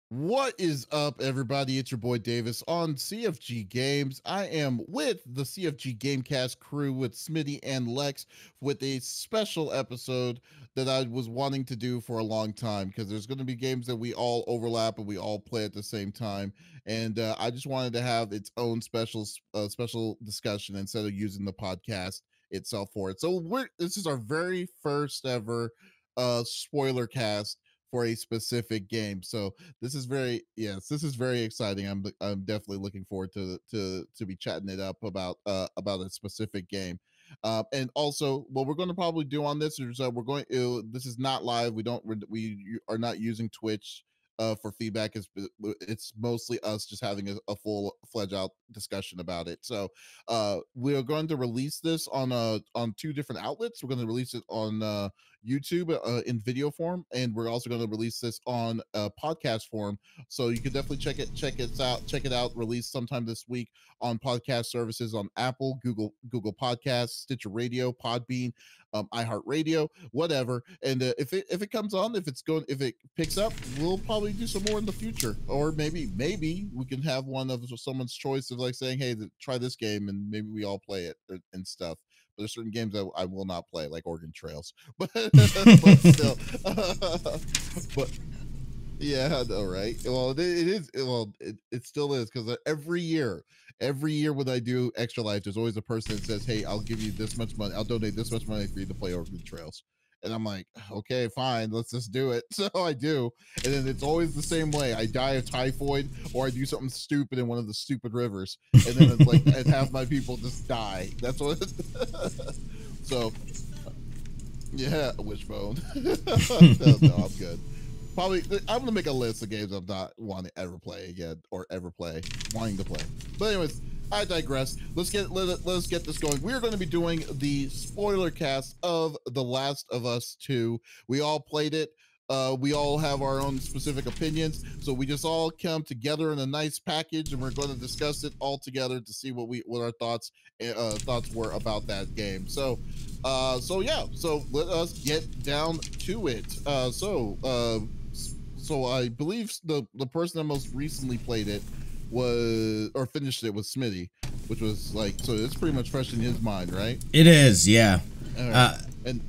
What is up, everybody? It's your boy Davis on CFG Games. I am with the CFG Gamecast crew with Smitty and Lex with a special episode that I was wanting to do for a long time because there's going to be games that we all overlap and we all play at the same time. And I just wanted to have its own special discussion instead of using the podcast itself for it. So this is our very first ever spoiler cast for a specific game. So this is very exciting. I'm definitely looking forward to be chatting it up about a specific game. And also, what we're going to probably do on this is this is not live. We are not using Twitch for feedback. It's mostly us just having a full fledged out discussion about it. So we are going to release this on two different outlets. We're going to release it on YouTube in video form, and we're also going to release this on podcast form. So you can definitely check it out. Released sometime this week on podcast services on Apple, Google Podcasts, Stitcher Radio, Podbean, iHeartRadio, whatever. And if it comes on, if it picks up, we'll probably do some more in the future, or maybe we can have one of someone's choice of like saying, hey, try this game, and maybe we all play it and stuff. But there's certain games that I will not play, like Oregon Trails. But still, but yeah, I know, right? Well, it is. Well, it still is because every year when I do Extra Life, there's always a person that says, "Hey, I'll give you this much money. I'll donate this much money for you to play Oregon Trails." And I'm like, okay, fine, let's just do it. So I do, and then it's always the same way. I die of typhoid, or I do something stupid in one of the stupid rivers, and then it's like, and half my people just die. That's what. So, yeah, wishbone. No, I'm good. Probably, I'm gonna make a list of games I'm not wanting to ever play again or wanting to play. But anyways, I digress. Let's get this going. We're going to be doing the spoiler cast of The Last of Us 2. We all played it. We all have our own specific opinions, so we just all come together in a nice package, and we're going to discuss it all together to see what our thoughts were about that game. So let us get down to it. So I believe the person that most recently played it finished it was Smitty, which was like, so it's pretty much fresh in his mind, right? It is, yeah. Right. And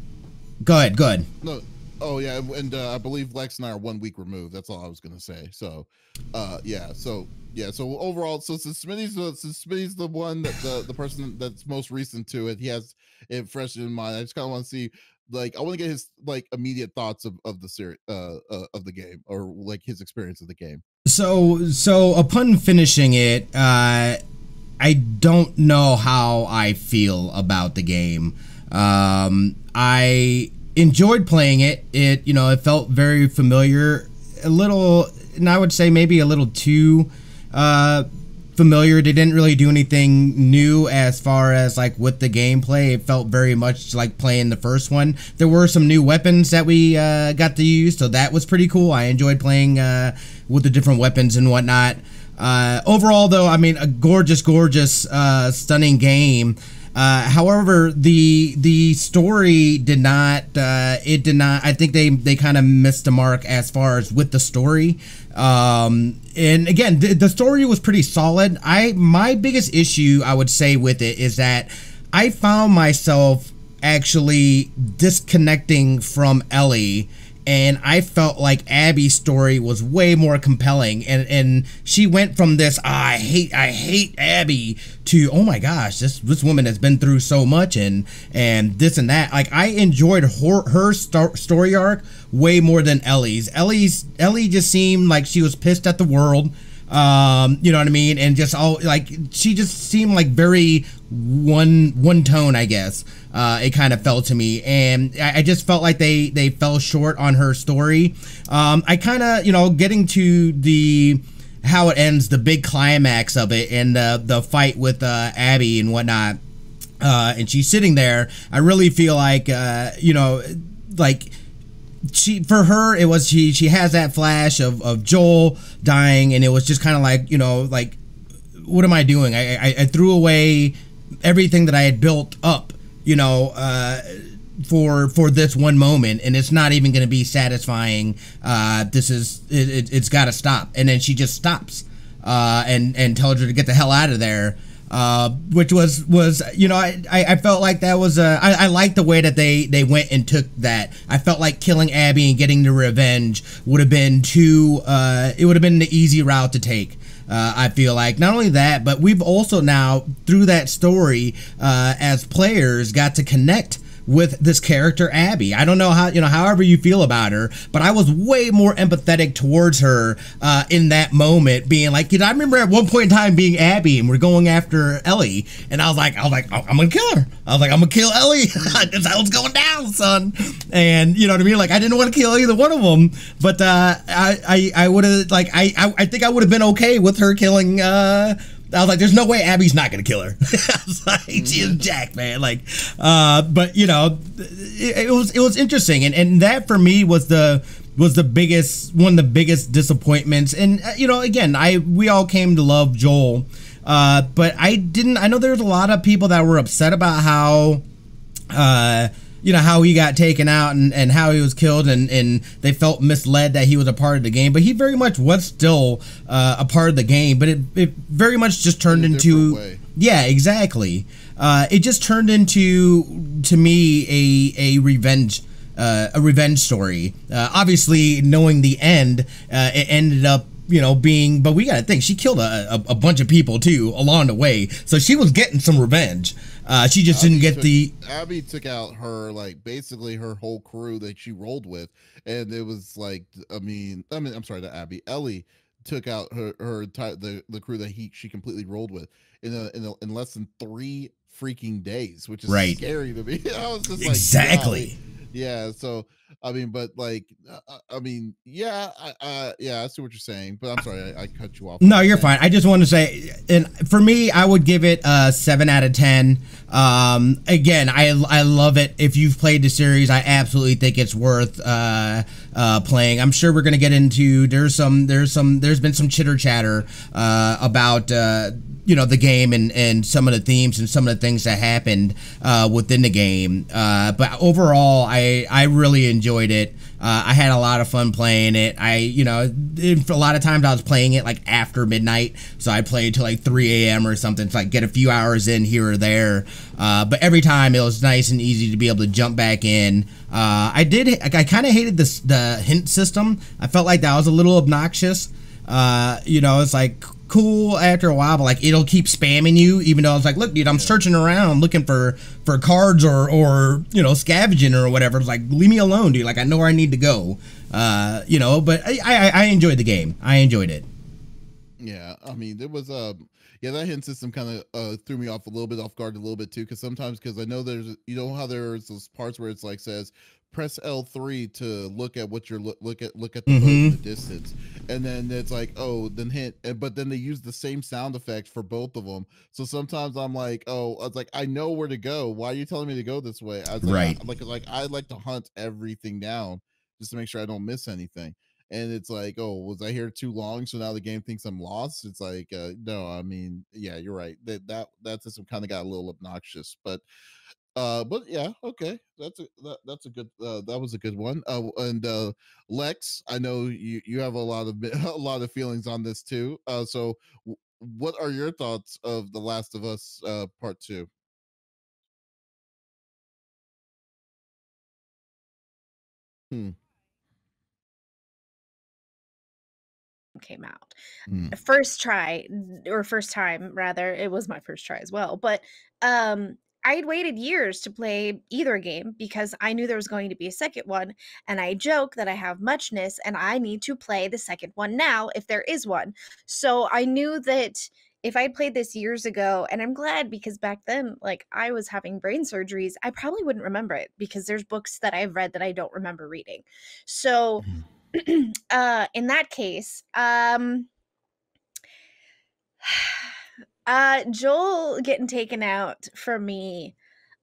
go ahead. No, oh yeah, and I believe Lex and I are 1 week removed. That's all I was gonna say. So, So overall, since Smitty's the one that the person that's most recent to it, he has it fresh in mind. I just kind of want to see. Like, I want to get his like immediate thoughts of the series of the game, or like his experience of the game. So upon finishing it, I don't know how I feel about the game. I enjoyed playing it. It felt very familiar, a little, and I would say maybe a little too familiar. They didn't really do anything new as far as like with the gameplay. It felt very much like playing the first one. There were some new weapons that we got to use, so that was pretty cool. I enjoyed playing with the different weapons and whatnot. Overall, though, I mean, a gorgeous, stunning game. However, the story did not. I think they kind of missed the mark as far as with the story. And again, the story was pretty solid. My biggest issue, I would say, with it is that I found myself actually disconnecting from Ellie, and I felt like Abby's story was way more compelling, and she went from this I hate Abby to, oh my gosh, this woman has been through so much and this and that. Like, I enjoyed her story arc way more than Ellie's. Ellie just seemed like she was pissed at the world. You know what I mean? And just all like, she just seemed like very one tone, I guess. It kind of felt to me, and I just felt like they fell short on her story. I kind of, getting to how it ends, the big climax of it, and the fight with Abby and whatnot, and she's sitting there. I really feel like like, for her, it was she has that flash of Joel dying, and it was just kind of like, like, what am I doing? I threw away everything that I had built up, for this one moment, and it's not even going to be satisfying. It's got to stop, and then she just stops, and tells her to get the hell out of there. Which was I felt like that was I liked the way that they went and took that. I felt like killing Abby and getting the revenge would have been it would have been the easy route to take. I feel like not only that, but we've also now through that story as players got to connect with this character Abby. I don't know how, however you feel about her, but I was way more empathetic towards her in that moment, being like, I remember at one point in time being Abby and we're going after Ellie, and I was like, I'm gonna kill her. I was like, I'm gonna kill Ellie. That's how it's going down, son. And you know what I mean? Like, I didn't want to kill either one of them, but I would have, like, I think I would have been okay with her killing I was like, there's no way Abby's not gonna kill her. I was like, she is Jack, man. Like, but it was interesting, and that for me was one of the biggest disappointments. And again, we all came to love Joel, but I know there's a lot of people that were upset about how how he got taken out and how he was killed, and they felt misled that he was a part of the game, but he very much was still a part of the game, but it very much just turned into, yeah, exactly. It just turned into, to me, a revenge story. Obviously, knowing the end, it ended up being, but we gotta think, she killed a bunch of people too along the way, so she was getting some revenge. She just didn't get Abby took out her, like, basically her whole crew that she rolled with, and it was like, I'm sorry, not Abby. Ellie took out the crew that she completely rolled with in less than 3 freaking days, which is scary to me. I was just exactly. Like, yeah. So but like, yeah, I see what you're saying, but I'm sorry, I cut you off. No, you're fine. I just want to say, and for me, I would give it a 7 out of 10. Again, I love it. If you've played the series, I absolutely think it's worth playing. I'm sure we're gonna get into. There's been some chitter chatter about the game and some of the themes and some of the things that happened within the game. But overall, I really enjoyed it. I had a lot of fun playing it. A lot of times I was playing it like after midnight, so I played till like 3 a.m. or something, so I get a few hours in here or there. But every time it was nice and easy to be able to jump back in. I kind of hated the hint system. I felt like that was a little obnoxious. It's like cool after a while, but like it'll keep spamming you, even though it's like, look, dude, I'm searching around looking for cards or scavenging or whatever. It's like, leave me alone, dude. Like, I know where I need to go. But I enjoyed the game. I enjoyed it. Yeah, there was that hint system kind of threw me off guard a little bit too, because I know there's, how there's those parts where it's like says press L3 to look at what you're look at the boat in the distance, and then it's like, oh, then hint, but then they use the same sound effect for both of them. So sometimes I'm like, I know where to go. Why are you telling me to go this way? I was like, I like to hunt everything down just to make sure I don't miss anything. And it's like, oh, was I here too long? So now the game thinks I'm lost. It's like, no, yeah, you're right. That system kind of got a little obnoxious, but yeah, okay, that's a good that was a good one. And Lex, I know you have a lot of feelings on this too. So what are your thoughts of The Last of Us Part 2? Hmm. Came out. Hmm. First time rather, it was my first try as well, but I'd waited years to play either game because I knew there was going to be a second one, and I joke that I have muchness and I need to play the second one now if there is one. So I knew that if I played this years ago, and I'm glad, because back then, like, I was having brain surgeries, I probably wouldn't remember it because there's books that I've read that I don't remember reading. So in that case, Joel getting taken out for me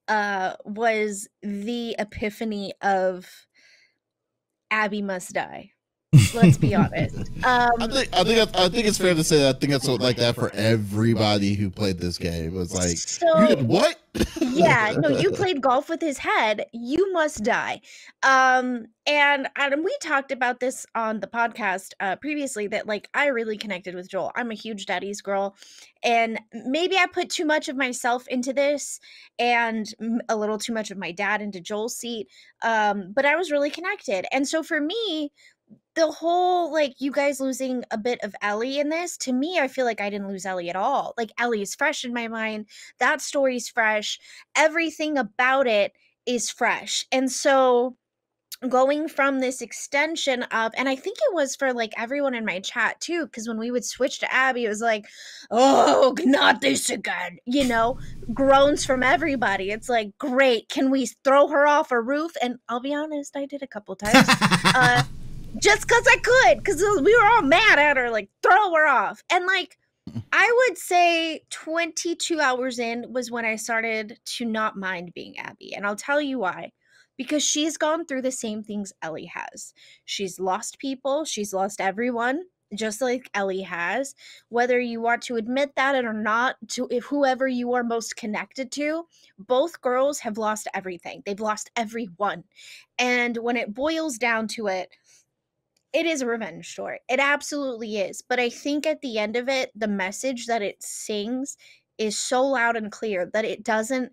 was the epiphany of Abby must die. Let's be honest. I think it's fair to say that I think that's like that for everybody who played this game. It was like, so, you did what? Yeah, no, you played golf with his head, you must die. And Adam, we talked about this on the podcast previously that like I really connected with Joel. I'm a huge daddy's girl, and maybe I put too much of myself into this and a little too much of my dad into Joel's seat. But I was really connected. And so for me, the whole like you guys losing a bit of Ellie in this, to me, I feel like I didn't lose Ellie at all. Like Ellie is fresh in my mind. That story's fresh. Everything about it is fresh. And so going from this extension of, and I think it was for like everyone in my chat too, because when we would switch to Abby, it was like, oh, not this again, groans from everybody. It's like, great, can we throw her off a roof? And I'll be honest, I did a couple times. Just because I could, because we were all mad at her, like, throw her off. And, like, I would say 22 hours in was when I started to not mind being Abby. And I'll tell you why. Because she's gone through the same things Ellie has. She's lost people, she's lost everyone, just like Ellie has. Whether you want to admit that or not, to if whoever you are most connected to, both girls have lost everything. They've lost everyone. And when it boils down to it, it is a revenge story. It absolutely is. But I think at the end of it, the message that it sings is so loud and clear that it doesn't,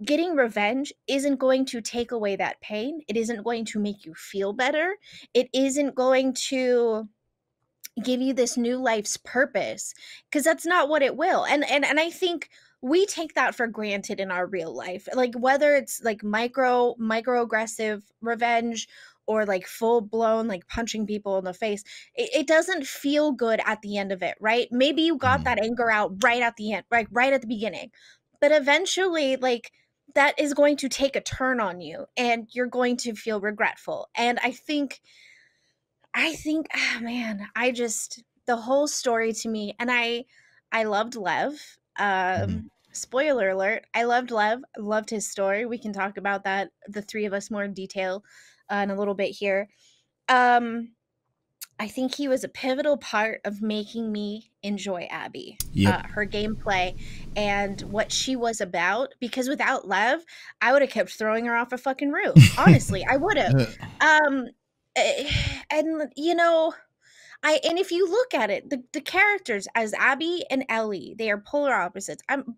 getting revenge isn't going to take away that pain. It isn't going to make you feel better. It isn't going to give you this new life's purpose, because that's not what it will. And I think we take that for granted in our real life, like whether it's like microaggressive revenge or like full blown like punching people in the face. It doesn't feel good at the end of it, right? Maybe you got that anger out right at the end, right at the beginning, but eventually like that is going to take a turn on you and you're going to feel regretful. And I think, ah, man, the whole story to me, and I loved Lev. Spoiler alert, I loved Lev, loved his story. We can talk about that, the three of us, more in detail in a little bit here. I think he was a pivotal part of making me enjoy Abby, her gameplay, and what she was about. Because without Lev, I would have kept throwing her off a fucking roof. Honestly, I would have. And and if you look at it, the characters as Abby and Ellie, they are polar opposites. I'm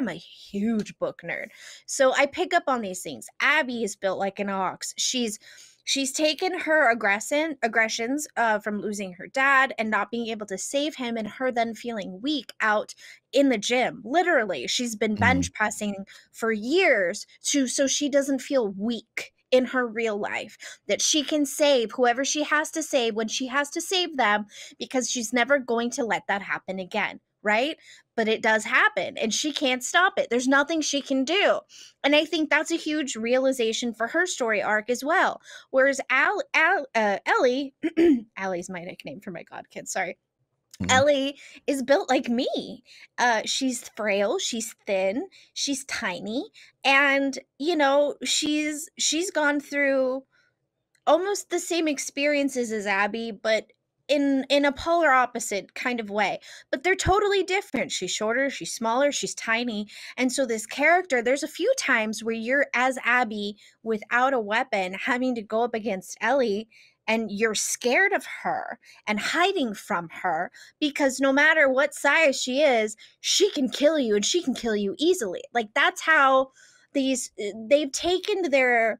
a huge book nerd, so I pick up on these things. Abby is built like an ox. She's taken her aggressions from losing her dad and not being able to save him, and her then feeling weak out in the gym. Literally, she's been bench pressing for years so she doesn't feel weak in her real life, that she can save whoever she has to save when she has to save them, because she's never going to let that happen again, right? But it does happen and she can't stop it. There's nothing she can do. And I think that's a huge realization for her story arc as well. Whereas Ellie, Allie's my nickname for my god kid, sorry. Ellie is built like me. She's frail, she's thin, she's tiny, and she's gone through almost the same experiences as Abby, but in a polar opposite kind of way. But they're totally different. She's shorter, she's smaller, she's tiny. And so this character, there's a few times where you're as Abby without a weapon having to go up against Ellie, and you're scared of her and hiding from her, because no matter what size she is, she can kill you, and she can kill you easily. Like that's how they've taken their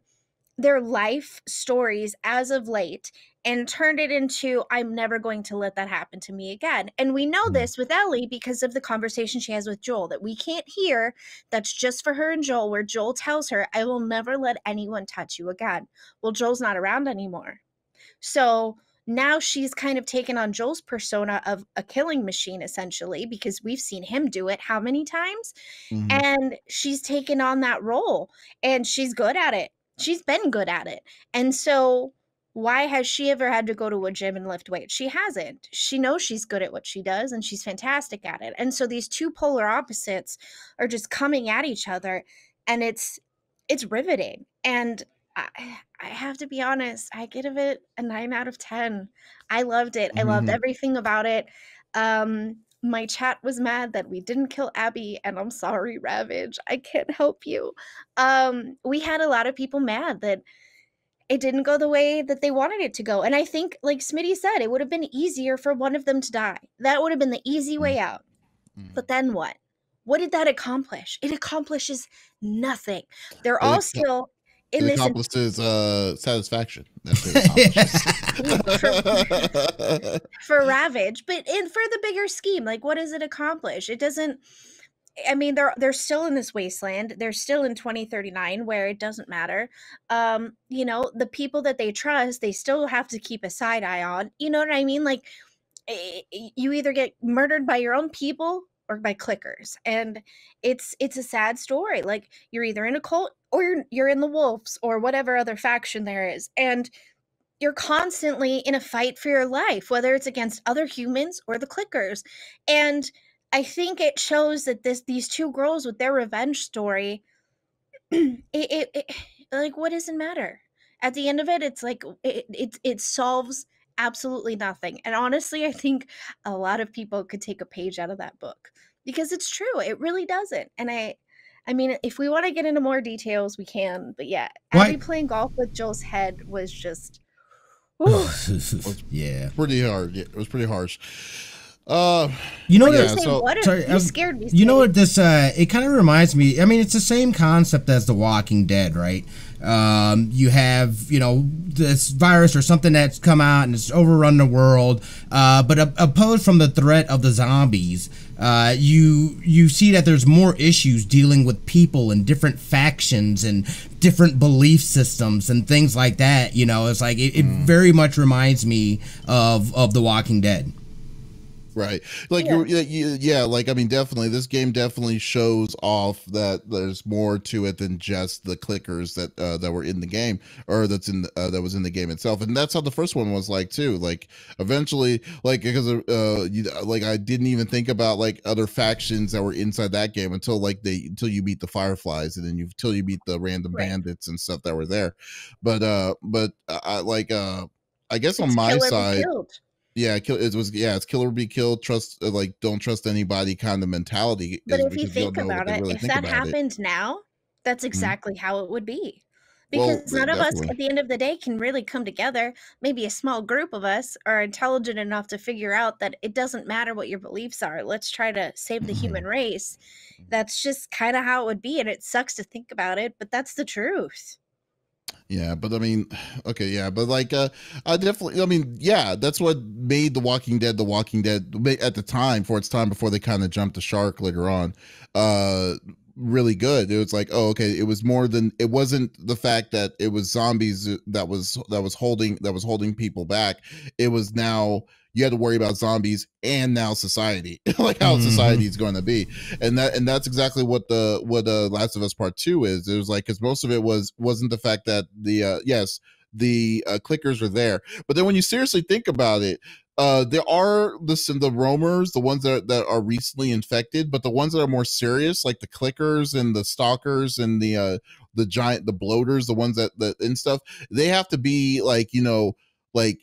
life stories as of late and turned it into, I'm never going to let that happen to me again. And we know this with Ellie because of the conversation she has with Joel that we can't hear, that's just for her and Joel, where Joel tells her, I will never let anyone touch you again. Well, Joel's not around anymore. So now she's kind of taken on Joel's persona of a killing machine, essentially, because we've seen him do it how many times? And she's taken on that role, and she's good at it. She's been good at it. And so why has she ever had to go to a gym and lift weights? She hasn't. She knows she's good at what she does, and she's fantastic at it. And so these two polar opposites are just coming at each other, and it's riveting. And I have to be honest, I give it a 9 out of 10. I loved it. I loved everything about it. my chat was mad that we didn't kill Abby, and I'm sorry, Ravage. I can't help you. We had a lot of people mad that it didn't go the way that they wanted it to go. And I think, like Smitty said, it would have been easier for one of them to die. That would have been the easy way out. But then what? What did that accomplish? It accomplishes nothing. They're all still in it this. accomplishes satisfaction. That's what it accomplishes. For Ravage, but for the bigger scheme, like what does it accomplish? It doesn't. I mean, they're still in this wasteland. They're still in 2039 where it doesn't matter. You know, the people that they trust, they still have to keep a side eye on. You know what I mean? Like you either get murdered by your own people or by clickers. And it's a sad story. Like you're either in a cult or you're in the wolves or whatever other faction there is. And you're constantly in a fight for your life, whether it's against other humans or the clickers. And I think it shows that these two girls with their revenge story, it like what does it matter? At the end of it, it's like it solves absolutely nothing. And honestly, I think a lot of people could take a page out of that book because it's true. It really doesn't. And I mean, if we want to get into more details, we can. But yeah, Abby playing golf with Joel's head was just yeah, pretty hard. Yeah, it was pretty harsh. You know, sorry, you scared me. You know what this? It kind of reminds me. I mean, it's the same concept as The Walking Dead, right? You have this virus or something that's come out and it's overrun the world, but opposed from the threat of the zombies, you see that there's more issues dealing with people and different factions and different belief systems and things like that. You know, it's like it very much reminds me of The Walking Dead. Right. Like, like, I mean, definitely, this game definitely shows off that there's more to it than just the clickers that were in the game, or that was in the game itself. And that's how the first one was like, too. Like, eventually, like, because, like, I didn't even think about, like, other factions that were inside that game until you beat the Fireflies, and then until you beat the random bandits and stuff that were there. But I guess on my side, it's kill or be killed. Don't trust anybody kind of mentality. But if you think about it, if that happened now, that's exactly how it would be. Because none of us at the end of the day can really come together. Maybe a small group of us are intelligent enough to figure out that it doesn't matter what your beliefs are. Let's try to save the human race. That's just kind of how it would be. And it sucks to think about it, but that's the truth. Yeah, but I mean, okay, yeah, but like, I definitely, I mean, yeah, that's what made The Walking Dead at the time, for its time, before they kind of jumped the shark later on, really good. It was like, oh, okay, it was more than, it wasn't the fact that it was zombies that was holding people back. It was now you had to worry about zombies and now society, like how society is going to be, and that's exactly what the Last of Us Part 2 is. It was like, because most of it wasn't the fact that the clickers are there, but then when you seriously think about it, there are the roamers, the ones that are recently infected, but the ones that are more serious, like the clickers and the stalkers and the bloaters, the ones that and stuff, they have to be like, like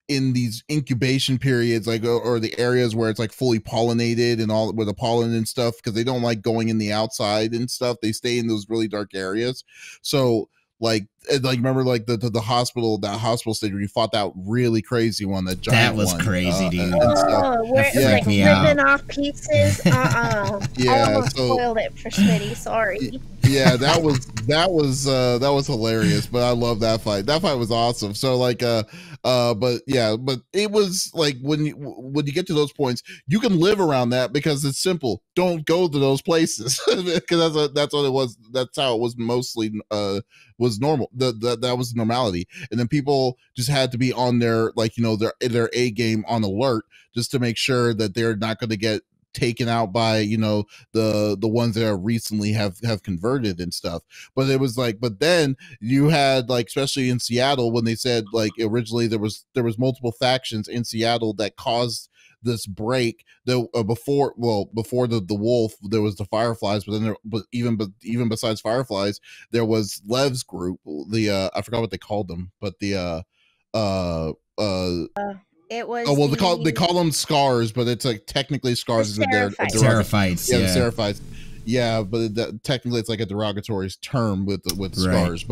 in these incubation periods, like, or the areas where it's like fully pollinated and all with the pollen and stuff, because they don't like going in the outside and stuff. They stay in those really dark areas. So like remember, like the hospital, that hospital stage where you fought that really crazy one, that giant was one, crazy, dude. Where it's like ripping off pieces. I almost spoiled it for Smitty. Sorry. Yeah, that was hilarious, but I love that fight. That fight was awesome. So like, but it was like, when you get to those points, you can live around that because it's simple. Don't go to those places, because that's what it was. That's how it was mostly was normal. That was normality, and then people just had to be on their, like, their A game, on alert, just to make sure that they're not going to get taken out by the ones that are recently have converted and stuff. But it was like, but then you had, like, especially in Seattle, when they said, like, originally there was multiple factions in Seattle that caused this break. Before the wolf, there was the Fireflies, but then even besides Fireflies, there was Lev's group, the I forgot what they called them, but the It was Oh well, they call them scars, but it's like technically scars is their Seraphites, yeah, the Seraphites. Yeah, but technically it's like a derogatory term with scars.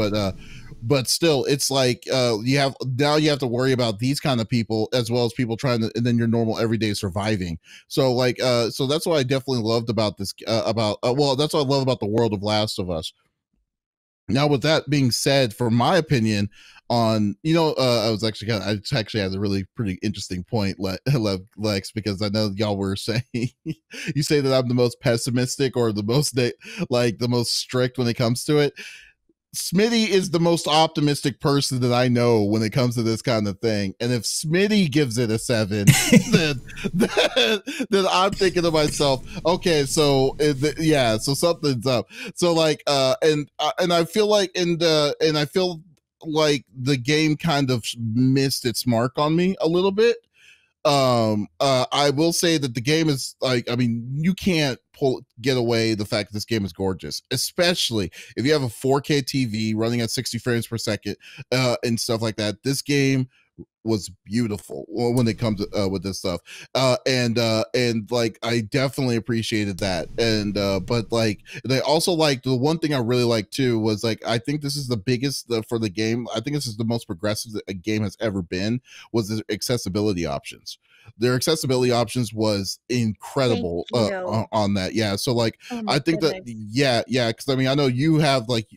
But still, it's like you have to worry about these kind of people as well as people trying to, and then your normal everyday surviving. So like so that's what I definitely loved about this well, that's what I love about the world of Last of Us. Now, with that being said, for my opinion on, I actually had a really pretty interesting point, Lex, because I know y'all were saying, you say that I'm the most pessimistic or the most, the most strict when it comes to it. Smitty is the most optimistic person that I know when it comes to this kind of thing. And if Smitty gives it a 7, then I'm thinking to myself, okay, so so something's up. So like, and I feel like I feel like the game kind of missed its mark on me a little bit. I will say that the game is like, I mean, you can't get away the fact that this game is gorgeous, especially if you have a 4K TV running at 60 frames per second and stuff like that. This game was beautiful when it comes to with this stuff, and like I definitely appreciated that. And but like they also, like, the one thing I really liked too was, like, I think this is the biggest for the game. I think this is the most progressive that a game has ever been, was the accessibility options. Their accessibility options was incredible on that. Yeah, so like I think that because I mean I know you have like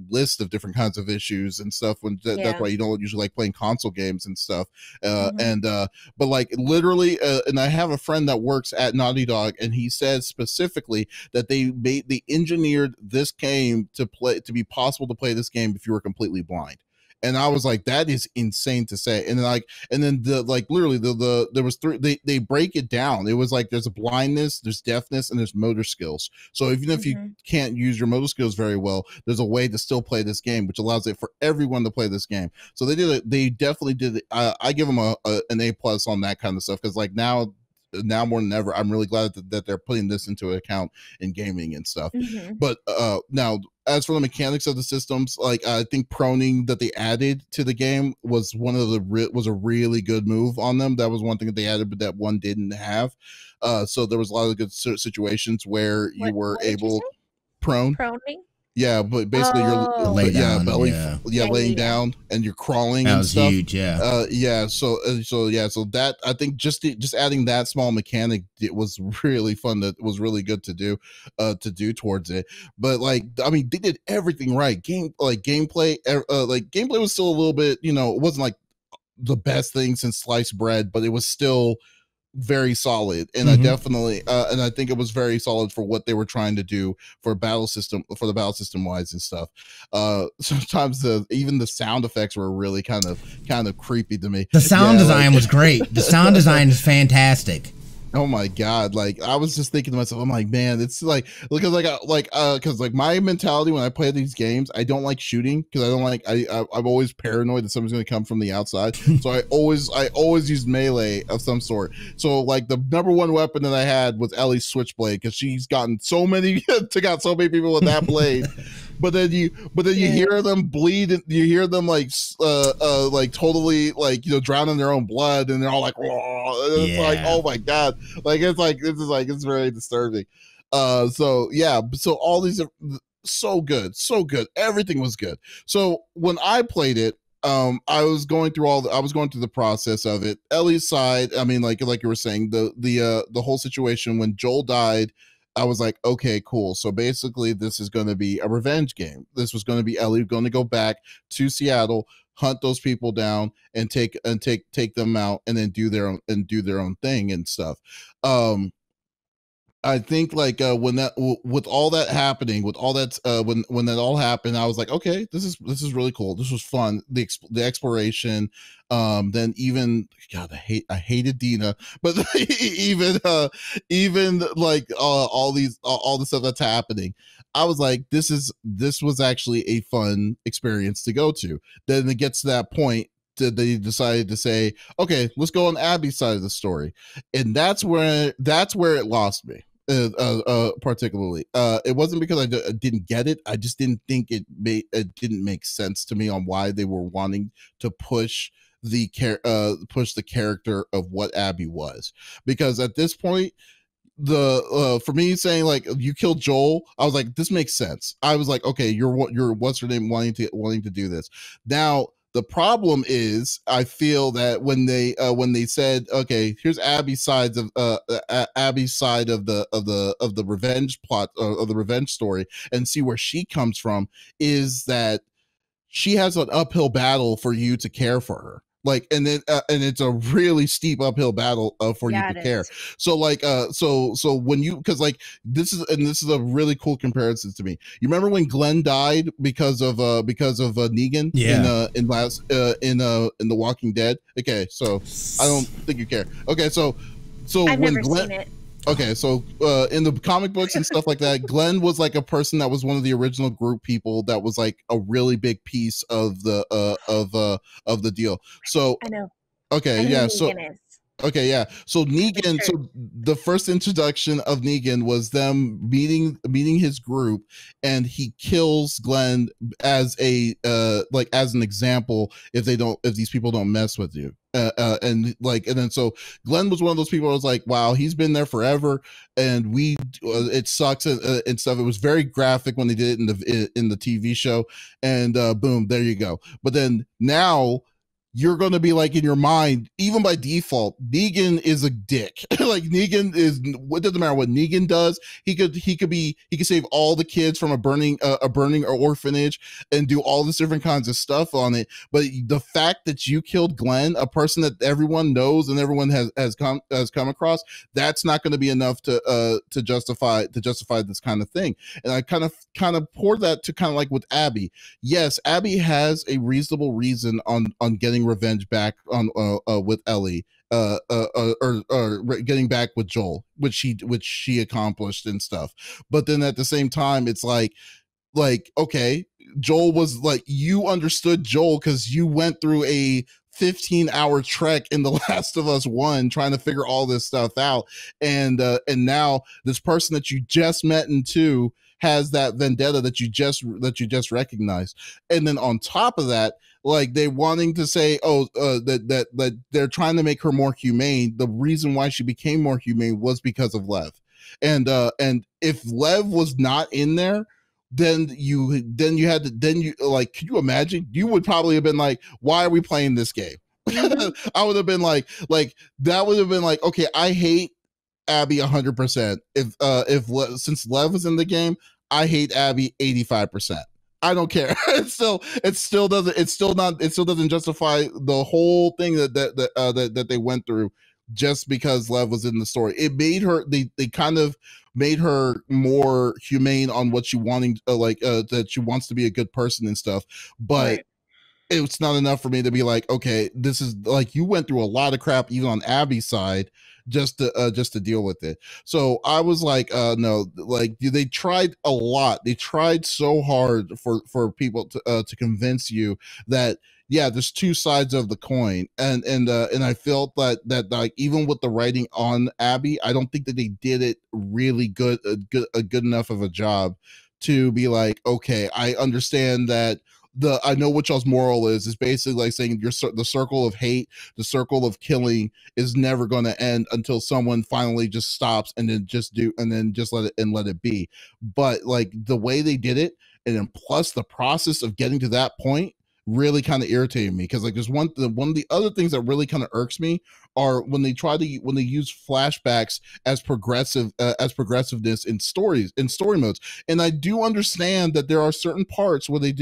lists of different kinds of issues and stuff that's why you don't usually like playing console games and stuff. And but like literally and I have a friend that works at Naughty Dog, and he said specifically that they engineered this game to be possible to play this game if you were completely blind. And I was like, that is insane to say. And then literally there was they break it down. It was like there's a blindness, there's deafness, and there's motor skills. So even if you can't use your motor skills very well, there's a way to still play this game, which allows it for everyone to play this game. So they definitely did it. I give them an A+ on that kind of stuff, because like now more than ever, I'm really glad that they're putting this into account in gaming and stuff. But now, as for the mechanics of the systems, like I think proning that they added to the game was was a really good move on them. That was one thing that they added, but that one didn't have. So there was a lot of good situations where you were able proning. Yeah, but basically you're laying down and you're crawling. That was stuff. Huge, yeah. So that, I think just adding that small mechanic, it was really fun. That was really good to do towards it. But like, I mean, they did everything right. Gameplay was still a little bit, it wasn't like the best thing since sliced bread, but it was still very solid. And I definitely and I think it was very solid for what they were trying to do for the battle system wise and stuff. Sometimes even the sound effects were really kind of creepy to me. The sound design was great. The sound design is fantastic. Oh my god! Like I was just thinking to myself, I'm like, man, it's like because because my mentality when I play these games, I don't like shooting because I don't like I'm always paranoid that someone's going to come from the outside. So I always use melee of some sort. So like the number one weapon that I had was Ellie's switchblade, because she's gotten so many took out so many people with that blade. But then you hear them bleed, and you hear them like totally drown in their own blood, and they're all like, whoa. And it's like, oh my god, it's very disturbing. So all these are so good, everything was good. So when I played it, I was going through the process of it. Ellie's side, I mean, like you were saying, the whole situation when Joel died, I was like, okay, cool. So basically this is going to be a revenge game. This was going to be Ellie going to go back to Seattle, hunt those people down, and take them out, and then do their own thing and stuff. I think like when that with all that happening, with all that when that all happened, I was like, okay, this is really cool. This was fun. The exploration. Then even God, I hated Dina, but even like all the stuff that's happening, I was like, this was actually a fun experience to go to. Then it gets to that point. They decided to say, okay, let's go on Abby's side of the story, and that's where it lost me. Particularly, it wasn't because I didn't get it. I just didn't think it didn't make sense to me on why they were wanting to push push the character of what Abby was, because at this point, the for me saying like you killed Joel, I was like, this makes sense. I was like, okay, you're what's her name wanting to do this. Now the problem is, I feel that when they said, okay, here's Abby's sides of Abby's side of the revenge plot, of the revenge story, and see where she comes from, is that she has an uphill battle for you to care for her. Like, and then and it's a really steep uphill battle for you to care. So like so when you, because like this is a really cool comparison to me. You remember when Glenn died because of Negan in last in The Walking Dead? Okay, so I don't think you care. Okay, so I've when never Glenn seen it. Okay, so in the comic books and stuff like that, Glenn was like a person that was one of the original group people that was like a really big piece of the deal. So I know. Okay, yeah. So okay, yeah. So Negan. So the first introduction of Negan was them meeting his group, and he kills Glenn as a like as an example if these people don't mess with you. And then so Glenn was one of those people who was like, wow, he's been there forever, and it sucks and stuff. It was very graphic when they did it in the TV show, and boom, there you go. But then now you're going to be like, in your mind, even by default, Negan is a dick. Like Negan is, what doesn't matter what Negan does. He could save all the kids from a burning orphanage and do all this different kinds of stuff on it. But the fact that you killed Glenn, a person that everyone knows and everyone has come across, that's not going to be enough to justify this kind of thing. And I kind of poured that to kind of like with Abby. Yes, Abby has a reasonable reason on getting revenge back on with Ellie, or getting back with Joel, which she accomplished and stuff. But then at the same time, it's like okay, Joel was like, you understood Joel because you went through a 15-hour trek in The Last of Us 1 trying to figure all this stuff out, and now this person that you just met in 2 has that vendetta that you just recognized. And then on top of that, like, they wanting to say, that they're trying to make her more humane. The reason why she became more humane was because of Lev. And if Lev was not in there, then you like, could you imagine? You would probably have been like, why are we playing this game? Mm-hmm. I would have been like that would have been like, okay, I hate Abby 100%. Since Lev was in the game, I hate Abby 85%. I don't care. It still doesn't justify the whole thing that they went through just because Lev was in the story. It made her, they kind of made her more humane on what she wanting, that she wants to be a good person and stuff. But right. It's not enough for me to be like, okay, this is like, you went through a lot of crap even on Abby's side just to deal with it. So I was like, no, like, they tried a lot. They tried so hard for people to convince you that, yeah, there's two sides of the coin. And I felt that like, even with the writing on Abby, I don't think that they did it really good enough of a job to be like, okay, I understand that I know what y'all's moral is basically like saying the circle of hate, the circle of killing is never going to end until someone finally just stops and then just let it be. But like, the way they did it, and then plus the process of getting to that point, really kind of irritated me. Because like, there's one of the other things that really kind of irks me are when they use flashbacks as progressiveness in stories, in story modes. And I do understand that there are certain parts where that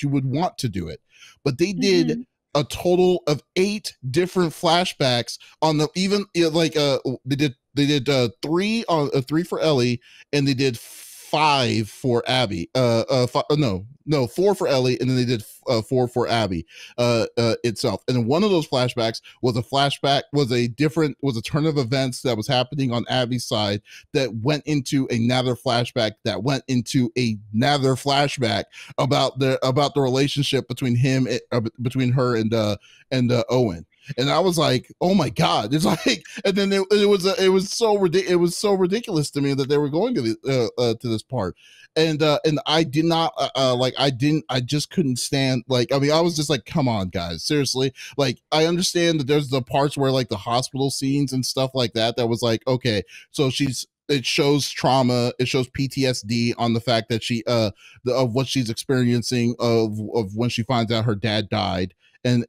you would want to do it, but they did a total of 8 different flashbacks on the, even like they did 3 for Ellie, and they did 5 for Abby. 4 for Ellie, and then they did 4 for Abby itself. And then one of those flashbacks was a turn of events that was happening on Abby's side that went into another flashback that went into another flashback about the relationship between her and Owen. And I was like, oh my god, it's like, and then it was so ridiculous to me that they were going to this part, and I did not I just couldn't stand, like, I mean, I was just like, come on guys, seriously. Like, I understand that there's the parts where like the hospital scenes and stuff like that was like, okay, so it shows trauma, it shows PTSD on the fact that of what she's experiencing of when she finds out her dad died, and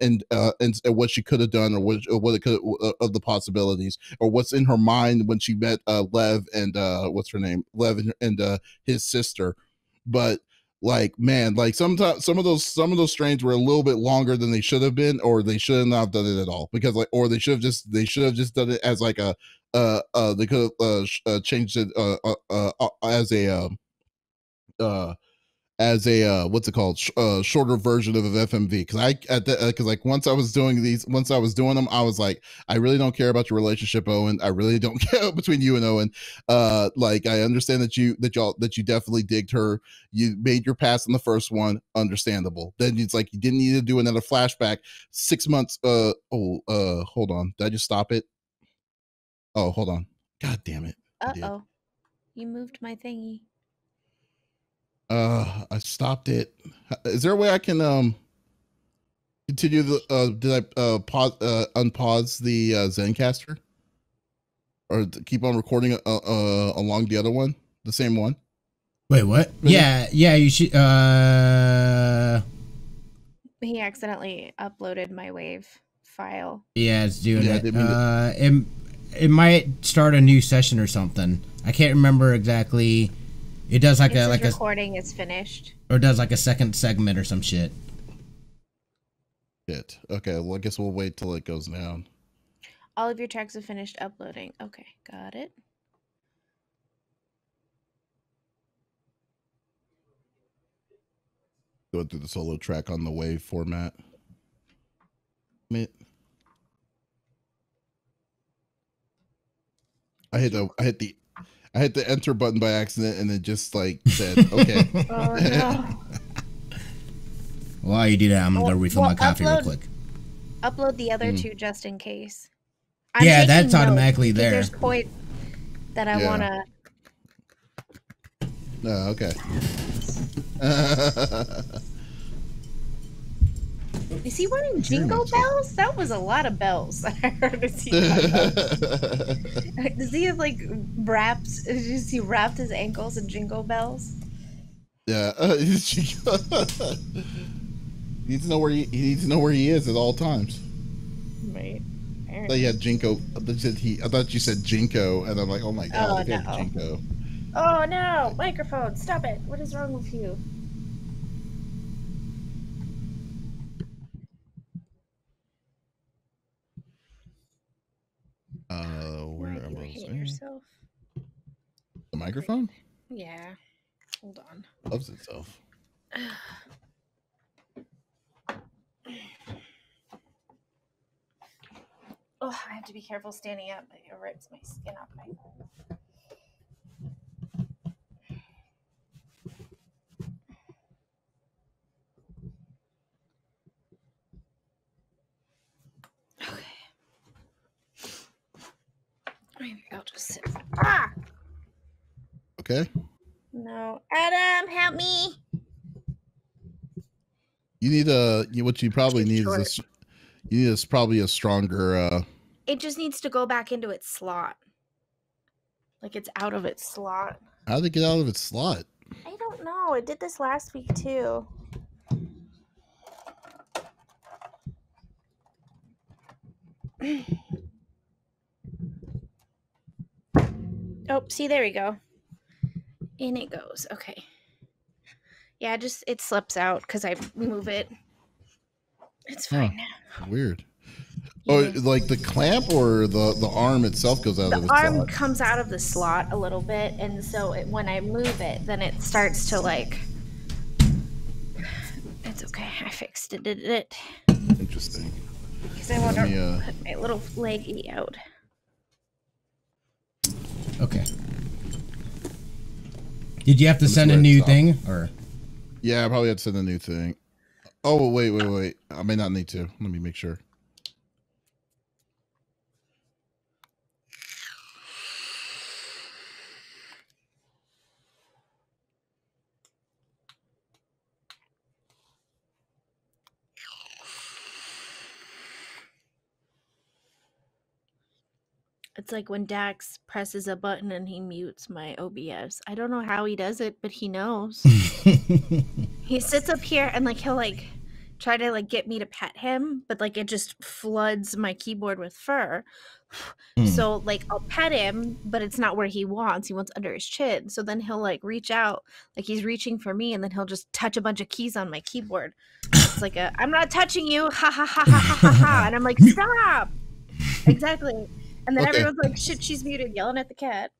what she could have done, or what it could of the possibilities, or what's in her mind when she met Lev and what's her name, Lev and his sister. But like, man, like sometimes some of those strains were a little bit longer than they should have been, or they should not have done it at all, because like, or they should have just done it as like a they could have changed it as a what's it called, shorter version of an FMV, because like once I was doing them, I was like, I really don't care about your relationship, Owen. I really don't care between you and Owen. Like, I understand that you definitely digged her. You made your pass in the first one, understandable. Then it's like you didn't need to do another flashback 6 months. Hold on, did I just stop it? Oh, hold on, god damn it. Uh-oh, you moved my thingy. I stopped it. Is there a way I can continue the did I unpause the Zencaster, or keep on recording along the other one, the same one? Wait, what? Really? Yeah, you should He accidentally uploaded my wave file. Yeah, it's doing it. It might start a new session or something. I can't remember exactly. It does like a recording is finished, or does like a second segment or some shit. Shit. Okay, well, I guess we'll wait till it goes down. All of your tracks have finished uploading. Okay, got it. Going through the solo track on the wave format. I hit the enter button by accident, and it just like said, okay. Oh, no. While you do that, I'm gonna refill my coffee real quick. Upload the other two just in case. Yeah, that's automatically there. There's point that I wanna. Oh, okay. Is he wearing jingle bells? That was a lot of bells I heard. Does he have like wraps? Does he wrapped his ankles in jingle bells? Yeah, he needs to know where he is at all times. Right. I thought you had Jinko. I thought you said Jinko, and I'm like, oh my god, no. Jinko. Oh no! Microphone, stop it! What is wrong with you? Where am I? Yourself. The microphone? Yeah. Hold on. Loves itself. Oh, I have to be careful standing up. It rips my skin off my phone. Maybe I'll just sit. Ah! Okay. No. Adam, help me. You need what you probably need is this. You need probably a stronger. It just needs to go back into its slot. Like it's out of its slot. How did it get out of its slot? I don't know. It did this last week too. Oh, see, there we go. In it goes. Okay. Yeah, it slips out because I move it. It's fine now. Weird. Yeah. Oh, like the clamp or the arm itself goes out of the slot? The arm comes out of the slot a little bit, and so when I move it, then it starts to like... It's okay. I fixed it. Did it? Interesting. Because I want to put my little leggy out. Okay. Did you have to send a new thing, or? Yeah, I probably had to send a new thing. Oh, wait. I may not need to. Let me make sure. It's like when Dax presses a button and he mutes my OBS. I don't know how he does it, but he knows. He sits up here and like he'll like try to like get me to pet him, but like it just floods my keyboard with fur. So like I'll pet him, but it's not where he wants. He wants under his chin. So then he'll like reach out, like he's reaching for me, and then he'll just touch a bunch of keys on my keyboard. It's like I'm not touching you, ha ha ha ha ha ha ha, and I'm like, stop. Exactly. And then everyone's like, shit, she's muted, yelling at the cat.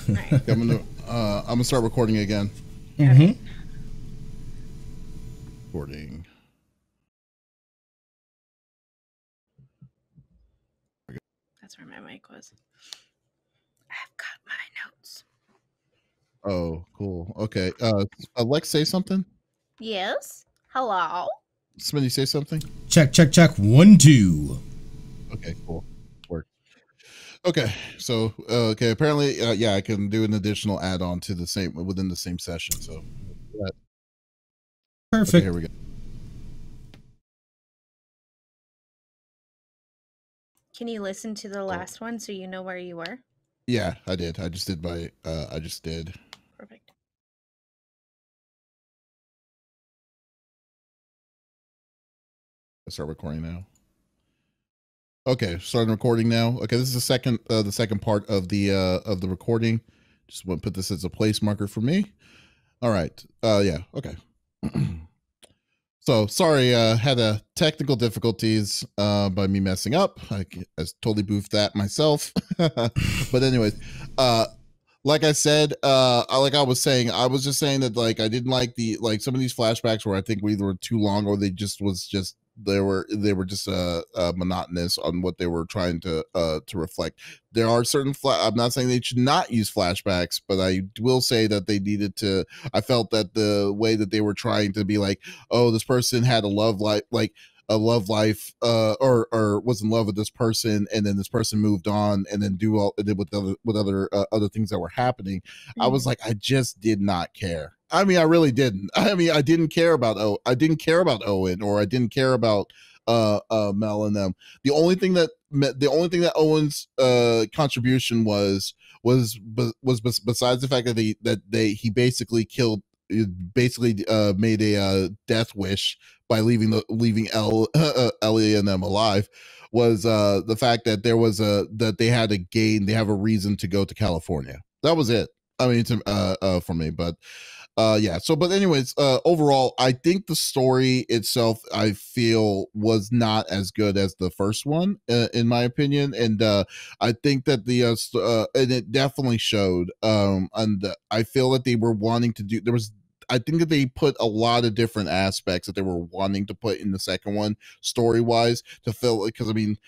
Right. I'm gonna start recording again. Mm-hmm. Recording. That's where my mic was. I've got my notes. Oh, cool. Okay. Lex, say something. Yes. Hello. Smitty, say something. Check, check, check. 1, 2. Okay, cool. Work. Okay, so apparently, yeah, I can do an additional add-on to the same within the same session. So, perfect. Okay, here we go. Can you listen to the last one so you know where you were? Yeah, I did. I just did my. I just did. Perfect. Let's start recording now. Okay, starting recording now. Okay, this is the second part of the recording. Just want to put this as a place marker for me. All right. Yeah. Okay. So sorry, had a technical difficulties by me messing up. I totally boofed that myself. But anyways, like I said, like I was saying, I was just saying that like I didn't like some of these flashbacks where I think either were too long or they were just monotonous on what they were trying to reflect. There are certain I'm not saying they should not use flashbacks, but I will say that they needed to. I felt that the way that they were trying to be like, oh, this person had a love life, like a love life, or was in love with this person, and then this person moved on, and then did with other things that were happening. I was like, I just did not care. I mean, I really didn't. I mean, I didn't care about Owen, or I didn't care about Mel and them. The only thing that Owen's contribution was besides the fact that he basically made a death wish by leaving Ellie and them alive, was the fact that that they have a reason to go to California. That was it. I mean, for me, but yeah. So, but anyways, overall, I think the story itself, I feel, was not as good as the first one, in my opinion, and I think that and it definitely showed. And I feel that they were wanting to do. I think that they put a lot of different aspects that they were wanting to put in the second one, story wise, to fill. Because I mean,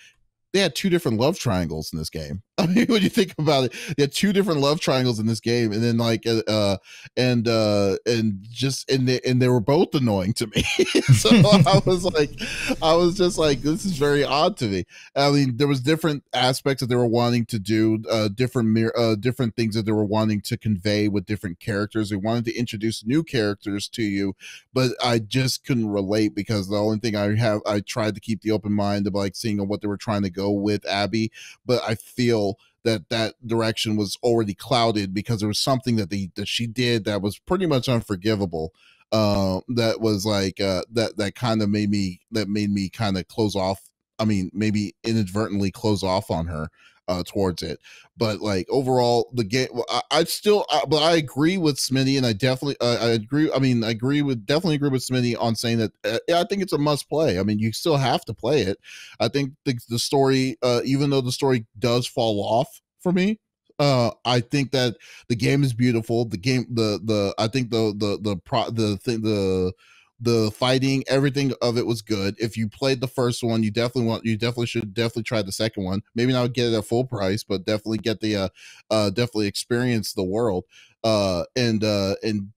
they had two different love triangles in this game. I mean, when you think about it, they had two different love triangles in this game, and then like and they were both annoying to me. So I was just like, this is very odd to me. I mean, there was different aspects that they were wanting to do, different things that they were wanting to convey with different characters. They wanted to introduce new characters to you, but I just couldn't relate because the only thing I tried to keep the open mind of like seeing what they were trying to go with Abby, but I feel that direction was already clouded because there was something that she did that was pretty much unforgivable. That was like that kind of made me kind of close off. I mean, maybe inadvertently close off on her towards it. But like overall, the game, but I agree with Smitty, and I definitely, I agree. I mean, definitely agree with Smitty on saying that. Yeah, I think it's a must play. I mean, you still have to play it. I think the story, even though the story does fall off for me, I think that the game is beautiful. The game, I think the fighting, everything of it was good. If you played the first one, you definitely should try the second one. Maybe not get it at full price, but definitely get the definitely experience the world.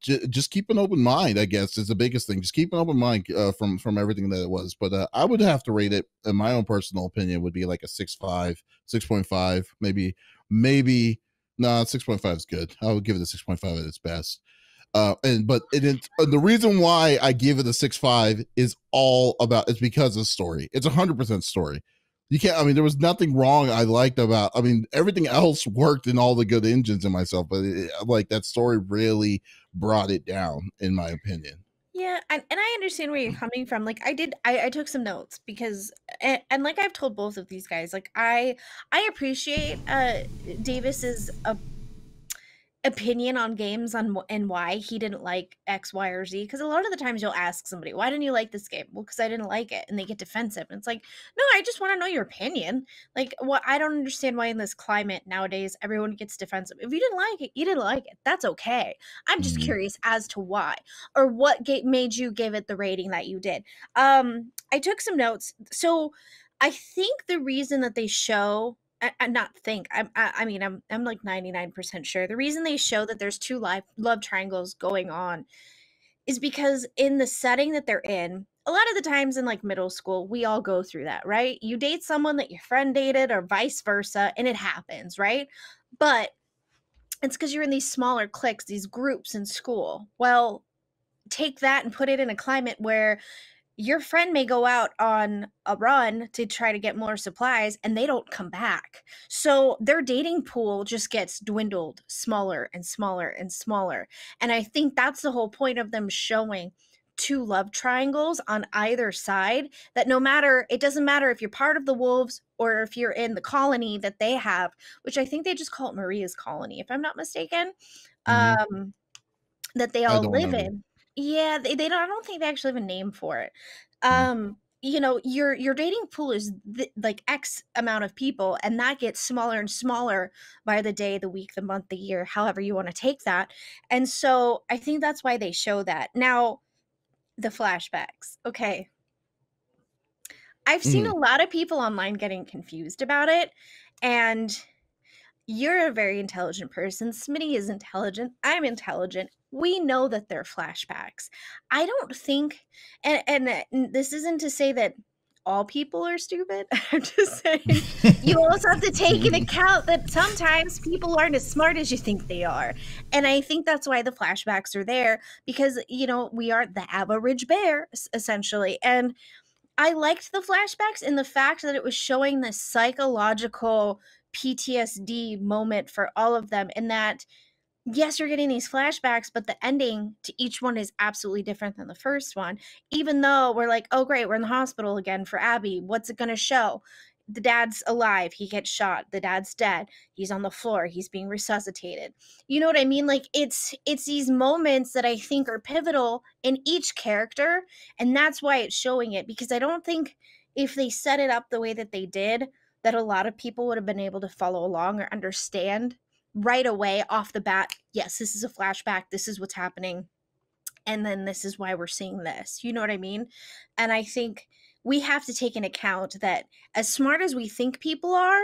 Just keep an open mind, I guess, is the biggest thing. Just keep an open mind from everything that it was. But I would have to rate it, in my own personal opinion, would be like a 6.5, 6.5, maybe. No, 6.5 is good. I would give it a 6.5 at its best. The reason why I give it a 6.5 is because of story. It's 100% story. You can't. I mean, there was nothing wrong. I liked about. I mean, everything else worked in all the good engines in myself, but like that story really brought it down, in my opinion. Yeah, and I understand where you're coming from. Like I took some notes because and like I've told both of these guys, like I appreciate Davis's opinion on games and why he didn't like X, Y, or Z. Because a lot of the times you'll ask somebody, "Why didn't you like this game?" Well, because I didn't like it, and they get defensive. And it's like, no, I just want to know your opinion. Like, what I don't understand why in this climate nowadays everyone gets defensive. If you didn't like it, you didn't like it. That's okay. I'm just Mhm. curious as to why or what made you give it the rating that you did. I took some notes. So I think the reason that they show I not think. I mean, I'm like 99% sure. The reason they show that there's two love triangles going on is because in the setting that they're in, a lot of the times in like middle school, we all go through that, right? You date someone that your friend dated or vice versa, and it happens, right? But it's because you're in these smaller cliques, these groups in school. Well, take that and put it in a climate where your friend may go out on a run to try to get more supplies and they don't come back. So their dating pool just gets dwindled smaller and smaller and smaller. And I think that's the whole point of them showing two love triangles on either side, that no matter, it doesn't matter if you're part of the wolves or if you're in the colony that they have, which I think they just call it Maria's colony, if I'm not mistaken. Mhm. Um, that they I all don't live know. in. Yeah, they don't I don't think they actually have a name for it. Mhm. You know, your dating pool is like X amount of people, and that gets smaller and smaller by the day, the week, the month, the year, however you want to take that. And so I think that's why they show that. Now, the flashbacks. Okay. I've seen Mhm. a lot of people online getting confused about it, and you're a very intelligent person. Smitty is intelligent. I'm intelligent. We know that they're flashbacks. I don't think, and this isn't to say that all people are stupid. I'm just saying you also have to take into account that sometimes people aren't as smart as you think they are. And I think that's why the flashbacks are there because, you know, we are the average bear, essentially. And I liked the flashbacks and the fact that it was showing this psychological PTSD moment for all of them, and that yes, you're getting these flashbacks, but the ending to each one is absolutely different than the first one. Even though we're like, oh, great, we're in the hospital again for Abby. What's it going to show? The dad's alive. He gets shot. The dad's dead. He's on the floor. He's being resuscitated. You know what I mean? Like it's these moments that I think are pivotal in each character, and that's why it's showing it. Because I don't think if they set it up the way that they did, that a lot of people would have been able to follow along or understand right away off the bat, yes, this is a flashback, this is what's happening, and then this is why we're seeing this. You know what I mean? And I think we have to take into account that as smart as we think people are,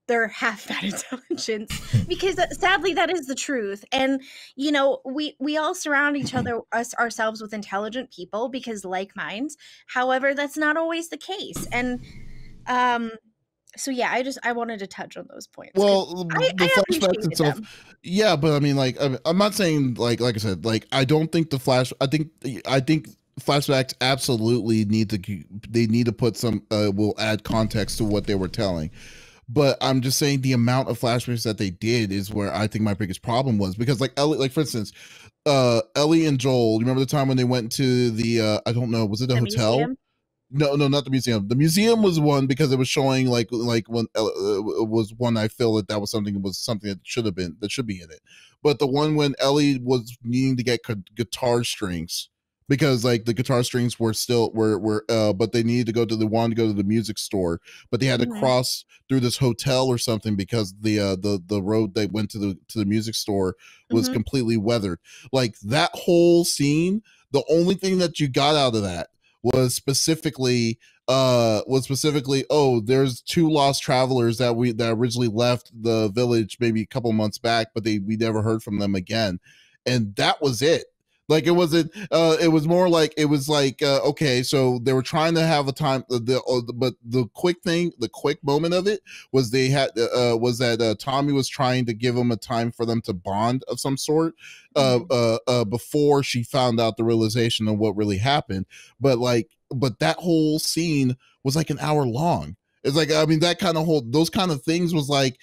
they're half that intelligence because sadly that is the truth. And you know, we all surround each other ourselves with intelligent people because like minds. However, that's not always the case. And um so yeah, I wanted to touch on those points because Well, the I flashbacks appreciated itself, them. yeah, but I mean, like, I'm not saying like I said, like, I don't think the flash. I think flashbacks absolutely need to. They need to put some. Will add context to what they were telling. But I'm just saying the amount of flashbacks that they did is where I think my biggest problem was because, like, Ellie, like for instance, Ellie and Joel. You remember the time when they went to the I don't know, was it a The hotel? museum? No, no, not the museum. The museum was one because it was showing like when was one. I feel that that was something that should have been that should be in it. But the one when Ellie was needing to get guitar strings because like the guitar strings were still were but they needed to go to the one to go to the music store, but they had to Mhm, cross through this hotel or something because the road they went to the music store was mhm. completely weathered. Like that whole scene, the only thing that you got out of that was specifically oh, there's two lost travelers that originally left the village maybe a couple months back, but we never heard from them again, and that was it. Like it was more like it was like okay, so they were trying to have a time but the quick moment of it was they had was that Tommy was trying to give them a time for them to bond of some sort Mhm. before she found out the realization of what really happened. But that whole scene was like an hour long, It's like, I mean, that kind of those kind of things was like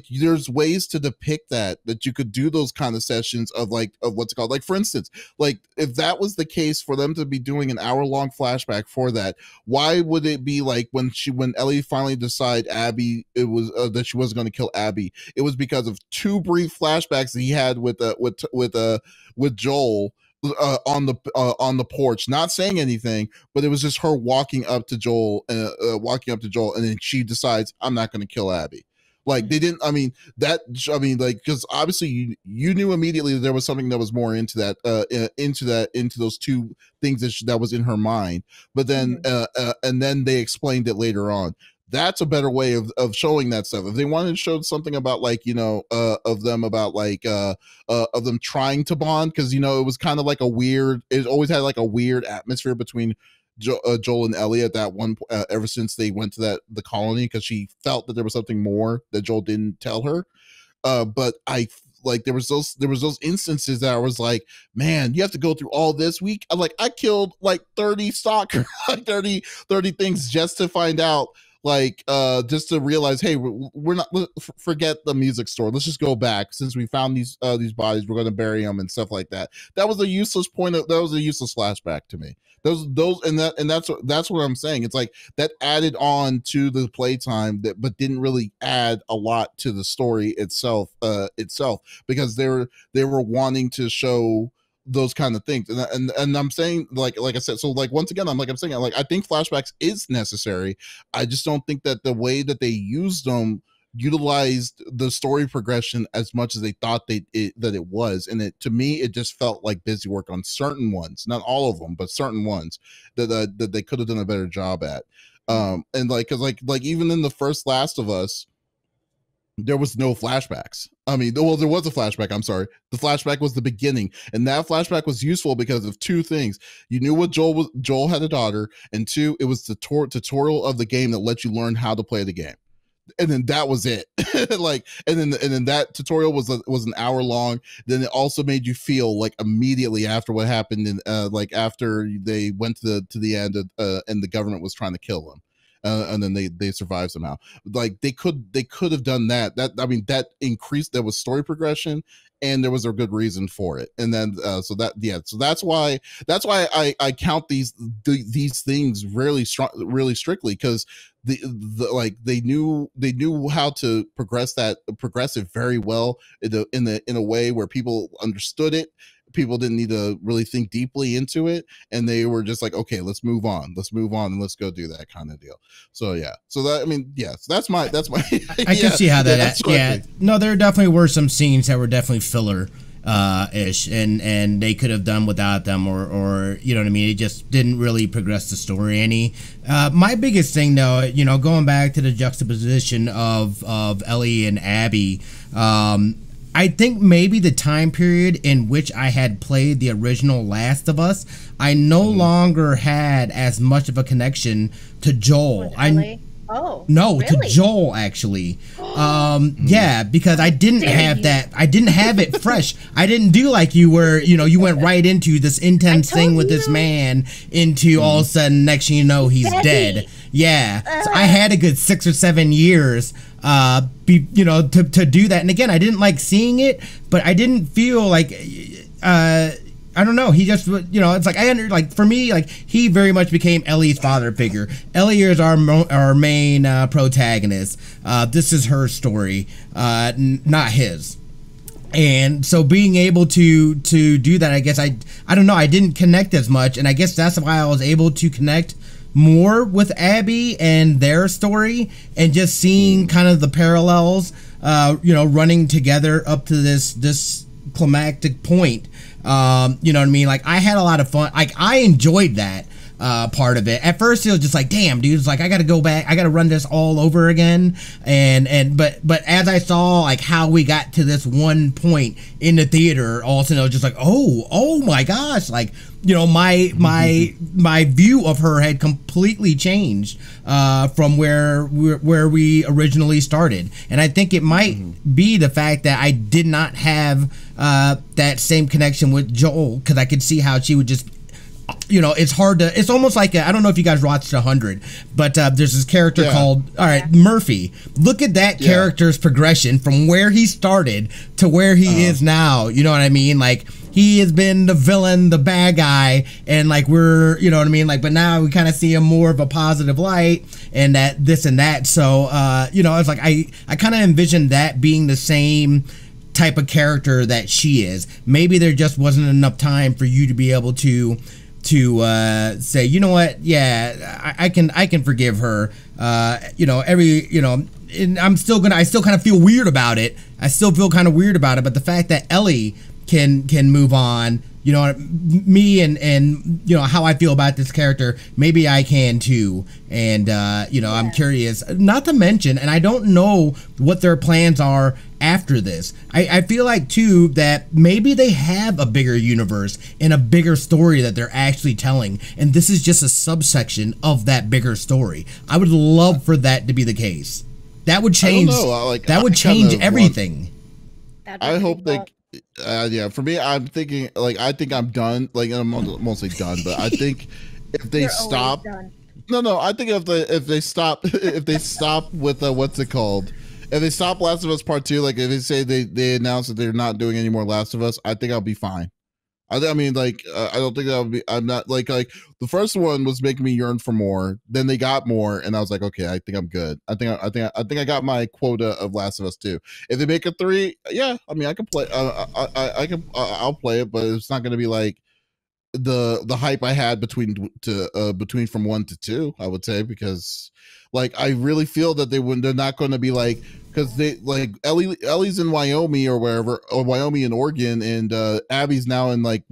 there's ways to depict that you could do those kind of sessions of what's it called, like for instance, like if that was the case for them to be doing an hour-long flashback for that, why would it be like when Ellie finally decided Abby, it was that she wasn't going to kill Abby, it was because of two brief flashbacks that he had with Joel on the porch, not saying anything, but it was just her walking up to Joel, and then she decides, I'm not going to kill Abby. Like they didn't. I mean, because obviously you knew immediately that there was something that was more into those two things that was in her mind. But then, and then they explained it later on. That's a better way of showing that stuff. If they wanted to show something about of them trying to bond, because it was kind of like it always had like a weird atmosphere between Joel and Ellie at that one ever since they went to the colony, because she felt that there was something more that Joel didn't tell her. But there was those instances that I was like, man, you have to go through all this week. I killed like 30 stalkers, like 30 things just to find out, just to realize, hey, we're not, forget the music store, let's just go back, since we found these bodies, we're going to bury them and stuff like that. That was a useless flashback to me. That's what I'm saying. It's like that added on to the playtime, but didn't really add a lot to the story itself, because they were wanting to show those kind of things, and I'm saying, like I said, so once again, I'm saying I think flashbacks is necessary. I just don't think that the way that they used them utilized the story progression as much as they thought that it was. And to me, it just felt like busy work on certain ones, not all of them, but certain ones that they could have done a better job at. And because even in the first Last of Us, there was no flashbacks. I mean, well, there was a flashback. I'm sorry. The flashback was the beginning, and that flashback was useful because of two things. You knew what Joel had a daughter, and two, it was the tutorial of the game that let you learn how to play the game. And then that was it. And then that tutorial was an hour long. Then it also made you feel like immediately after what happened in after they went to the end and the government was trying to kill them. And then they survived somehow. Like they could have done that. That increased. There was story progression, and there was a good reason for it. And then so that's why I count these things really strictly, because they knew how to progress it very well in a way where people understood it. People didn't need to really think deeply into it, and they were just like, okay, let's move on, and let's go do that kind of deal. So yeah, so that's my I can see how that no, there definitely were some scenes that were definitely filler ish, and they could have done without them, or you know what I mean, it just didn't really progress the story any. My biggest thing though, going back to the juxtaposition of Ellie and Abby, I think maybe the time period in which I had played the original Last of Us, I no longer had as much of a connection to Joel. Really? To Joel actually. Yeah, because I didn't have that. I didn't have it fresh. I didn't do like you where you went right into this intense thing with this man, into all of a sudden next thing you know he's dead. Yeah, so I had a good 6 or 7 years to do that. And again, I didn't like seeing it, but I didn't feel like I don't know. He just, it's like for me, like he very much became Ellie's father figure. Ellie is our main protagonist. This is her story, not his. And so being able to do that, I guess I don't know. I didn't connect as much, and I guess that's why I was able to connect more with Abby and their story, and just seeing kind of the parallels, running together up to this climactic point. You know what I mean? Like I had a lot of fun. Like I enjoyed that part of it. At first it was just like, damn, dude, it's like I gotta go back, I gotta run this all over again. But as I saw like how we got to this one point in the theater, all of a sudden I was just like, oh my gosh, like my view of her had completely changed from where we originally started. And I think it might be the fact that I did not have that same connection with Joel, because I could see how she would just you know, it's hard to, it's almost like I don't know if you guys watched 100, but there's this character called, all right, Murphy. Look at that character's progression from where he started to where he is now. You know what I mean? Like, he has been the villain, the bad guy, and like we're, you know what I mean? Like, but now we kind of see him more of a positive light and that this and that. So, you know, it's like I kind of envisioned that being the same type of character that she is. Maybe there just wasn't enough time for you to be able to say, you know what, yeah, I can forgive her. You know, you know, and I still kind of feel weird about it. I still feel kind of weird about it, but the fact that Ellie can move on, you know, me and you know how I feel about this character, maybe I can too. And you know, I'm curious, not to mention, and I don't know what their plans are after this. I feel like too that maybe they have a bigger universe and a bigger story that they're actually telling, and this is just a subsection of that bigger story. I would love for that to be the case. That would change. That would change everything. I hope they. Yeah, for me, I'm thinking like I think I'm done. Like I'm mostly done, but I think if they stop, no, I think if they stop with what's it called? If they stop Last of Us Part 2, like if they say they announce that they're not doing any more Last of Us, I think I'll be fine. I mean, like, I don't think that would be. I'm not like the first one was making me yearn for more. Then they got more, and I was like, okay, I think I'm good. I think I got my quota of Last of Us 2. If they make a 3, yeah, I mean, I can play. I'll play it, but it's not going to be like the hype I had between from 1 to 2. I would say because like I really feel that they're not going to be like. Because they like Ellie's in Wyoming or wherever, or Wyoming and Oregon, and Abby's now in like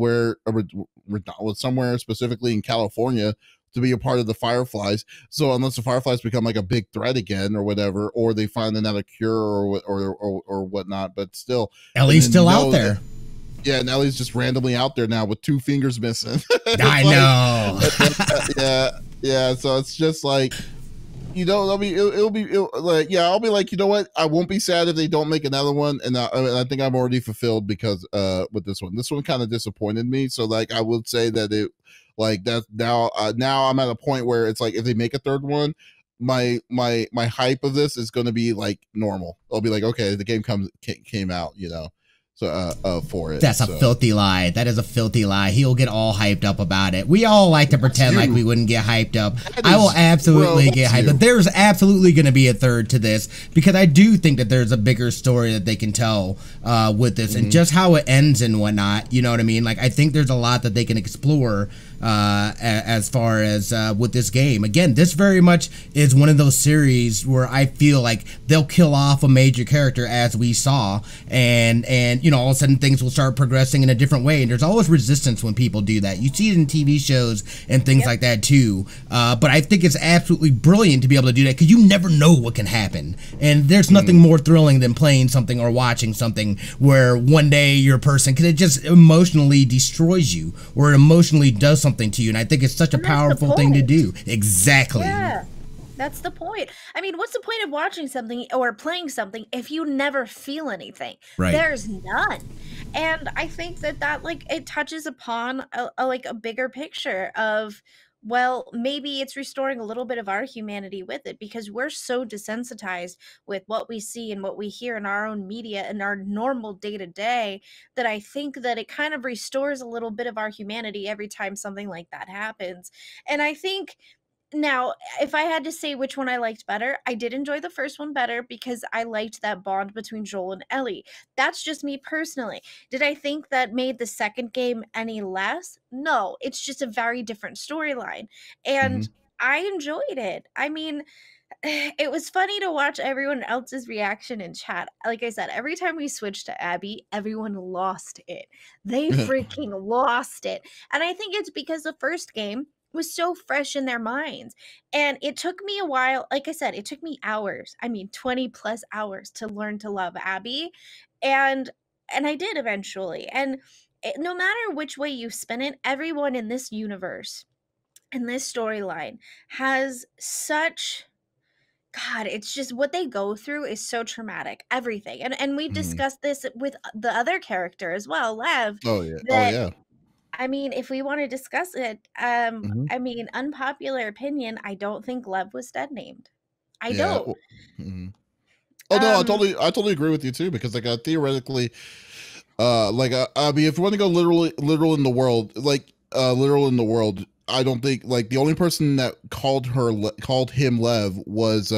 somewhere specifically in California to be a part of the Fireflies. So unless the Fireflies become like a big threat again or whatever, or they find another cure or whatnot, but still, Ellie's still out there. Yeah, and Ellie's just randomly out there now with 2 fingers missing. I know. Yeah. So it's just like. You know, I mean, it'll be like, yeah, I'll be like, you know what? I won't be sad if they don't make another one, and I think I'm already fulfilled because with this one kind of disappointed me. So like, I would say that it like that now I'm at a point where it's like if they make a third one, my hype of this is going to be like normal. I'll be like, okay, the game came out, you know. So for it. That's a filthy lie. That is a filthy lie. He'll get all hyped up about it. We all like to pretend like we wouldn't get hyped up. I will absolutely get hyped up. There's absolutely going to be a third to this because I do think that there's a bigger story that they can tell with this and just how it ends and whatnot. You know what I mean? Like I think there's a lot that they can explore as far as with this game. Again, this very much is one of those series where I feel like they'll kill off a major character as we saw, and you know, all of a sudden things will start progressing in a different way, and there's always resistance when people do that. You see it in TV shows and things like that too, but I think it's absolutely brilliant to be able to do that because you never know what can happen, and there's nothing more thrilling than playing something or watching something where one day you're a person, because it just emotionally destroys you or it emotionally does something to you, and I think it's such a powerful thing to do. Exactly. Yeah. That's the point. I mean, what's the point of watching something or playing something if you never feel anything? Right. There's none. And I think that like it touches upon a bigger picture of, well, maybe it's restoring a little bit of our humanity with it because we're so desensitized with what we see and what we hear in our own media and our normal day to day that I think that it kind of restores a little bit of our humanity every time something like that happens. And I think now, if I had to say which one I liked better, I did enjoy the first one better because I liked that bond between Joel and Ellie. That's just me personally. Did I think that made the second game any less? No, it's just a very different storyline. And I enjoyed it. I mean, it was funny to watch everyone else's reaction in chat. Like I said, every time we switched to Abby, everyone lost it. They freaking lost it. And I think it's because the first game was so fresh in their minds. And it took me a while. Like I said, it took me hours. I mean, 20 plus hours to learn to love Abby. And I did eventually. And no matter which way you spin it, everyone in this universe and this storyline has such, God, it's just what they go through is so traumatic. Everything. And we've discussed this with the other character as well, Lev. Oh yeah. That I mean, if we want to discuss it, Mhm. I mean, unpopular opinion, I don't think Lev was dead named. I Yeah. don't. Mhm. Oh no, Um, I totally agree with you too, because like theoretically, I mean, if you want to go literal in the world, literal in the world, I don't think like the only person that called him Lev was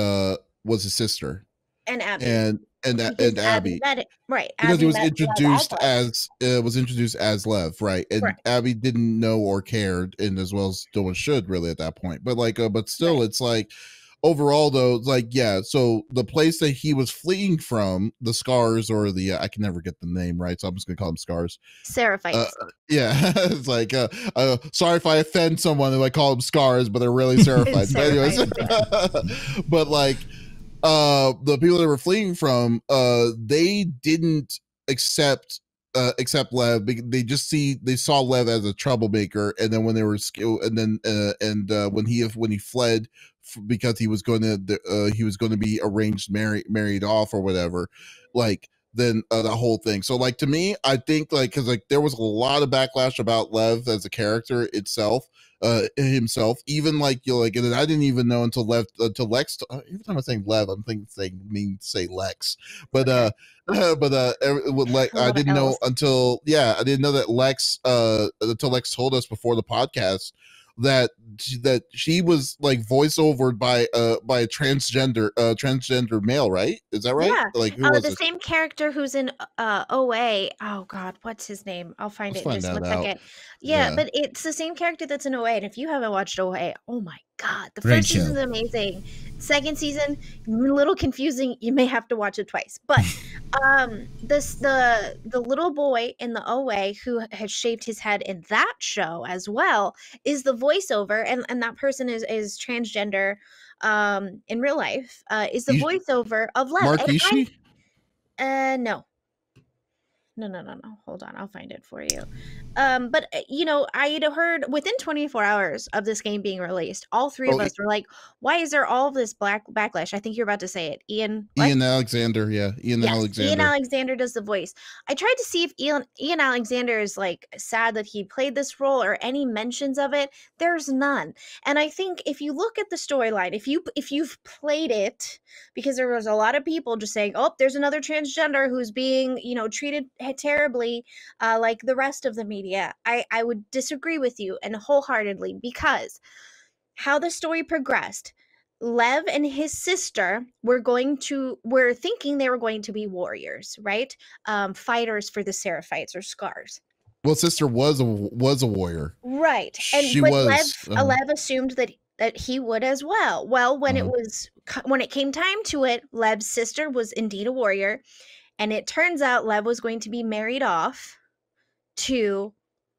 his sister and Abby, and because Abby Abby, met it right. because he Abby was met Lev as introduced Lev. as Lev, right? And Correct. Abby didn't know or cared, and as well as no one should really at that point. But but still, Right. it's like overall though, it's like yeah. So the place that he was fleeing from, the Scars, or the I can never get the name right, so I'm just gonna call them Scars. Uh, Seraphites. yeah, it's like sorry if I offend someone if I call them Scars, but they're really It's Seraphites. But anyways, Seraphites, yeah. but like the people that were fleeing from they didn't accept accept Lev. They saw Lev as a troublemaker, and then when they were and then when he fled because he was going to be arranged married off or whatever, like then the whole thing. So like to me, I think like because like there was a lot of backlash about Lev as a character itself, himself, even like you know, like, and I didn't even know until Lex. Every time I'm saying Lev, I'm thinking mean to say Lex, but Okay. with Lex, A I lot of didn't know L's. until I didn't know that Lex until Lex told us before the podcast that she was like voiceovered by a transgender male, right? Is that right? Yeah. Like who was The it? same character who's in OA. Oh God, what's his name? I'll find Let's it in find just that one out. second. Yeah, Yeah. but it's the same character that's in OA. And if you haven't watched OA, oh my God, the Great first show. season's amazing. Second season, a little confusing. You may have to watch it twice. But the little boy in the OA who has shaved his head in that show as well is the voiceover, and that person is transgender in real life, is the voiceover of Lev. Mark And Ishii? no. No. Hold on, I'll find it for you. But you know, I'd heard within 24 hours of this game being released, all three of Oh, us were like, "Why is there all of this black backlash?" I think you're about to say it, Ian. What? Ian Alexander. Yeah, Ian Yes, Ian Alexander. Alexander does the voice. I tried to see if Ian Alexander is like sad that he played this role or any mentions of it. There's none. And I think if you look at the storyline, if you've played it, because there was a lot of people just saying, "Oh, there's another transgender who's being, you know, treated terribly like the rest of the media." I would disagree with you and wholeheartedly, because how the story progressed, Lev and his sister were thinking they were going to be warriors, right? Fighters for the Seraphites or Scars. Well, sister was a warrior. Right. And She but was. Lev assumed that he would as well. Well, Uh, when it came time to it, Lev's sister was indeed a warrior, and it turns out Lev was going to be married off to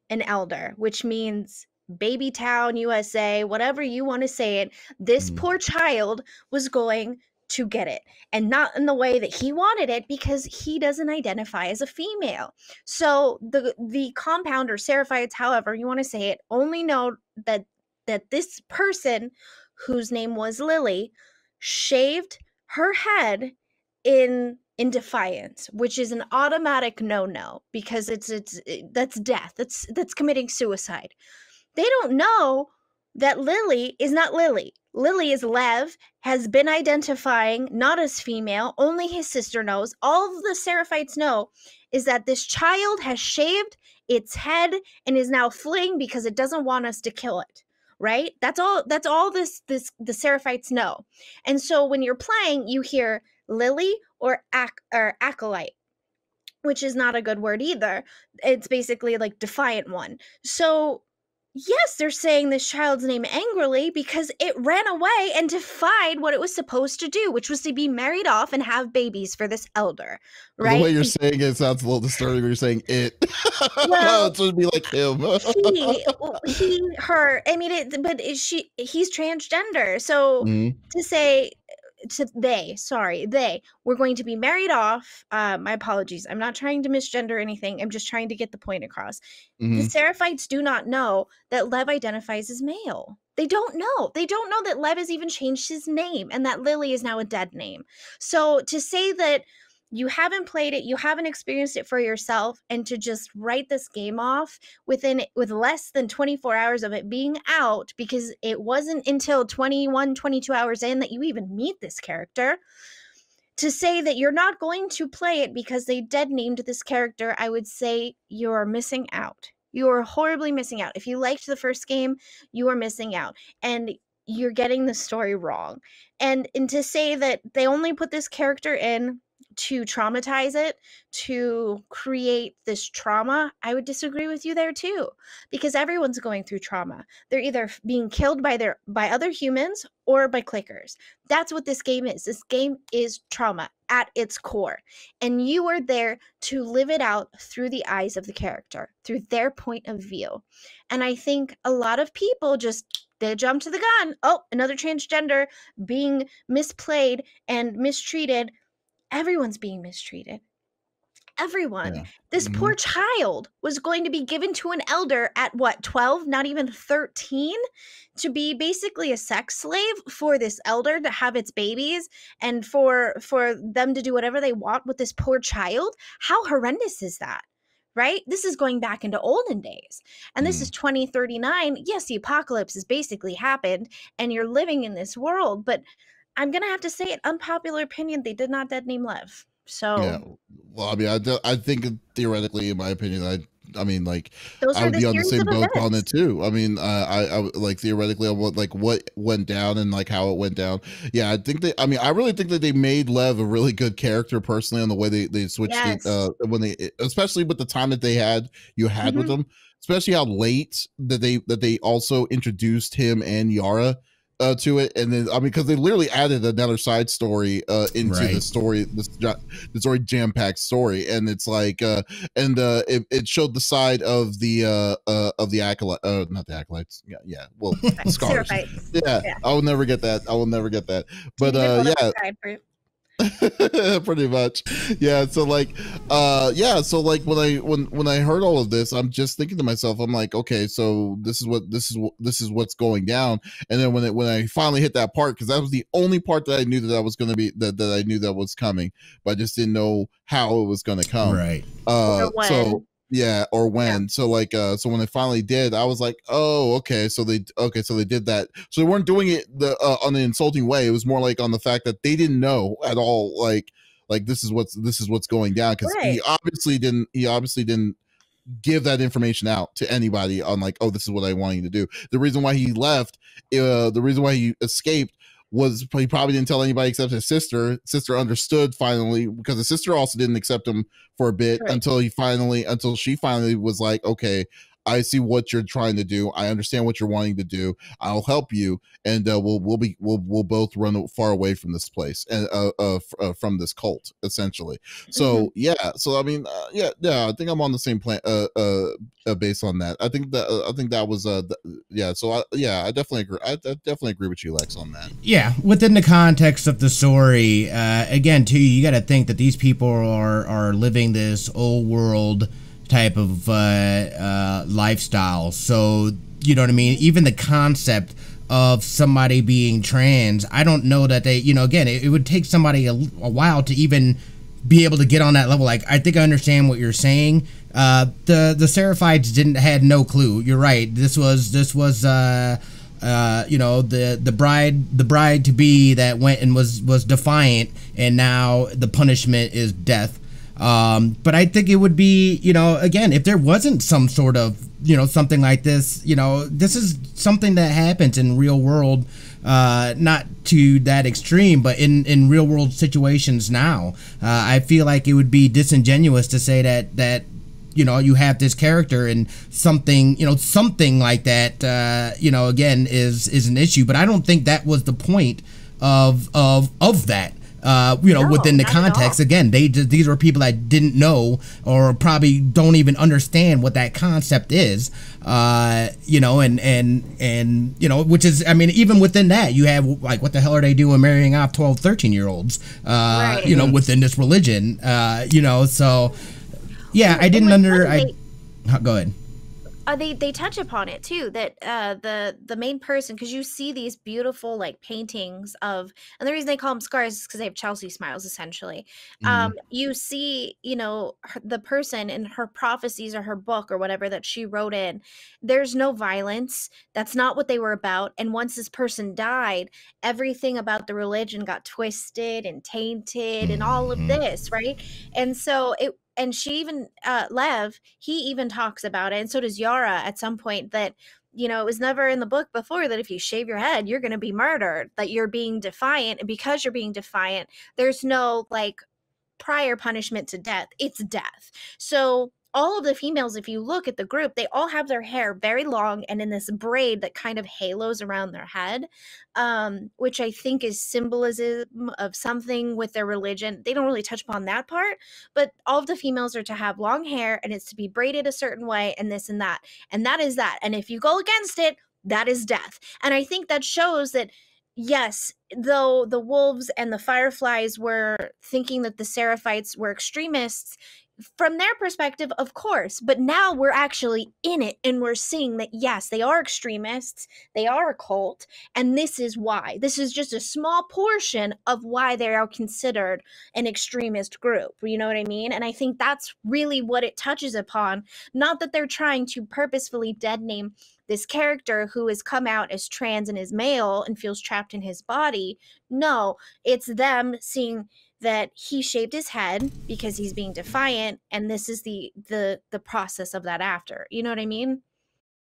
an elder, which means baby town, USA, whatever you want to say it. This mm, poor child was going to get it, and not in the way that he wanted it, because he doesn't identify as a female. So the compound or seraphites, however you want to say it, only know that this person, whose name was Lily, shaved her head in defiance, which is an automatic no-no, because that's death. That's committing suicide. They don't know that Lily is not Lily. Lily is Lev, has been identifying not as female, only his sister knows. All of the Seraphites know is that this child has shaved its head and is now fleeing because it doesn't want us to kill it. Right? That's all the Seraphites know. And so when you're playing, you hear Lily or acolyte, which is not a good word either. It's basically like defiant one. So yes, they're saying this child's name angrily because it ran away and defied what it was supposed to do, which was to be married off and have babies for this elder, the way right? you're saying it sounds a little disturbing when you're saying it. Well, It should be like him. her. I mean, he's transgender. So Mhm, to say they were going to be married off. My apologies. I'm not trying to misgender anything. I'm just trying to get the point across. The mhm. Seraphites do not know that Lev identifies as male. They don't know. They don't know that Lev has even changed his name and that Lily is now a dead name. So to say that you haven't played it, you haven't experienced it for yourself, and to just write this game off with less than 24 hours of it being out, because it wasn't until 21, 22 hours in that you even meet this character, to say that you're not going to play it because they dead named this character, I would say you're missing out. You are horribly missing out. If you liked the first game, you are missing out. And you're getting the story wrong. And to say that they only put this character in to traumatize it, to create this trauma, I would disagree with you there too, because everyone's going through trauma. They're either being killed by other humans or by clickers. That's what this game is. This game is trauma at its core, and you are there to live it out through the eyes of the character, through their point of view. And I think a lot of people they jump to the gun. Oh, another transgender being misplayed and mistreated. Everyone's being mistreated. Everyone. Yeah. This poor child was going to be given to an elder at what, 12, not even 13, to be basically a sex slave for this elder to have its babies and for them to do whatever they want with this poor child. How horrendous is that? Right? This is going back into olden days. And this is 2039. Yes, the apocalypse has basically happened and you're living in this world, but I'm going to have to say it, unpopular opinion, they did not dead name Lev. So Yeah. Well, I mean, I think theoretically, in my opinion, I mean, like, those I are would the be on the series same of boat on it events. too. I mean, I like theoretically on what went down and like how it went down. Yeah, I mean, I really think that they made Lev a really good character personally on the way they switched it. Yes. Especially with the time that you had with them, especially how late that they also introduced him and Yara. To it, and then I mean, because they literally added another side story into the story, the story jam-packed story, and it's like, it showed the side of the acolyte, not the acolytes, well, scholars, yeah. I will never get that. But yeah. Pretty much, yeah. So like, when I heard all of this, I'm just thinking to myself, I'm like, okay, so this is what's going down. And then when I finally hit that part, because that was the only part that I knew that I was going to be that I knew that was coming, but I just didn't know how it was going to come. Right. So yeah, or when. So like, so when it finally did, I was like, oh, okay. So they did that. So they weren't doing it on an insulting way. It was more like on the fact that they didn't know at all. Like this is what's going down, because he obviously didn't give that information out to anybody on like, oh, this is what I want you to do. The reason why he left, the reason why he escaped, was he probably didn't tell anybody except his sister. Sister understood finally, because the sister also didn't accept him for a bit until she finally was like, okay, I see what you're trying to do. I understand what you're wanting to do. I'll help you, and we'll both run far away from this place and from this cult, essentially. So yeah. So I mean, yeah. I think I'm on the same plan. Based on that, I think that was yeah. So I definitely agree. I definitely agree with you, Lex, on that. Yeah, within the context of the story, again, too, you got to think that these people are living this old world type of lifestyle. So, you know what I mean? Even the concept of somebody being trans, I don't know that they, again, it would take somebody a while to even be able to get on that level. Like, I think I understand what you're saying. The Seraphites had no clue. You're right. This was the bride to be that went and was defiant, and now the punishment is death. But I think it would be, again, if there wasn't some sort of, something like this, this is something that happens in real world, not to that extreme, but in real world situations now. I feel like it would be disingenuous to say that you have this character and something like that, again, is an issue. But I don't think that was the point of that. Within the context, again, these were people that didn't know or probably don't even understand what that concept is, and which is, I mean, even within that, you have like, what the hell are they doing marrying off 12, 13-year-olds, within this religion, so yeah, I didn't go ahead. They touch upon it too, that the main person, because you see these beautiful like paintings of, and the reason they call them scars is because they have Chelsea smiles essentially. Mhm. You see, the person in her prophecies or her book or whatever that she wrote in, there's no violence. That's not what they were about. And once this person died, everything about the religion got twisted and tainted and all of this, right? And so it, and she even Lev, he even talks about it, and so does Yara at some point, that it was never in the book before that if you shave your head you're going to be murdered, that you're being defiant, and because you're being defiant there's no like prior punishment to death. It's death. So all of the females, if you look at the group, they all have their hair very long and in this braid that kind of halos around their head, which I think is symbolism of something with their religion. They don't really touch upon that part, but all of the females are to have long hair and it's to be braided a certain way and this and that. And that is that. And if you go against it, that is death. And I think that shows that yes, though the wolves and the fireflies were thinking that the Seraphites were extremists, from their perspective, of course, but now we're actually in it and we're seeing that, yes, they are extremists, they are a cult, and this is why. This is just a small portion of why they are considered an extremist group. You know what I mean? And I think that's really what it touches upon. Not that they're trying to purposefully dead name this character who has come out as trans and is male and feels trapped in his body. No, it's them seeing that he shaved his head because he's being defiant, and this is the process of that after. You know what I mean?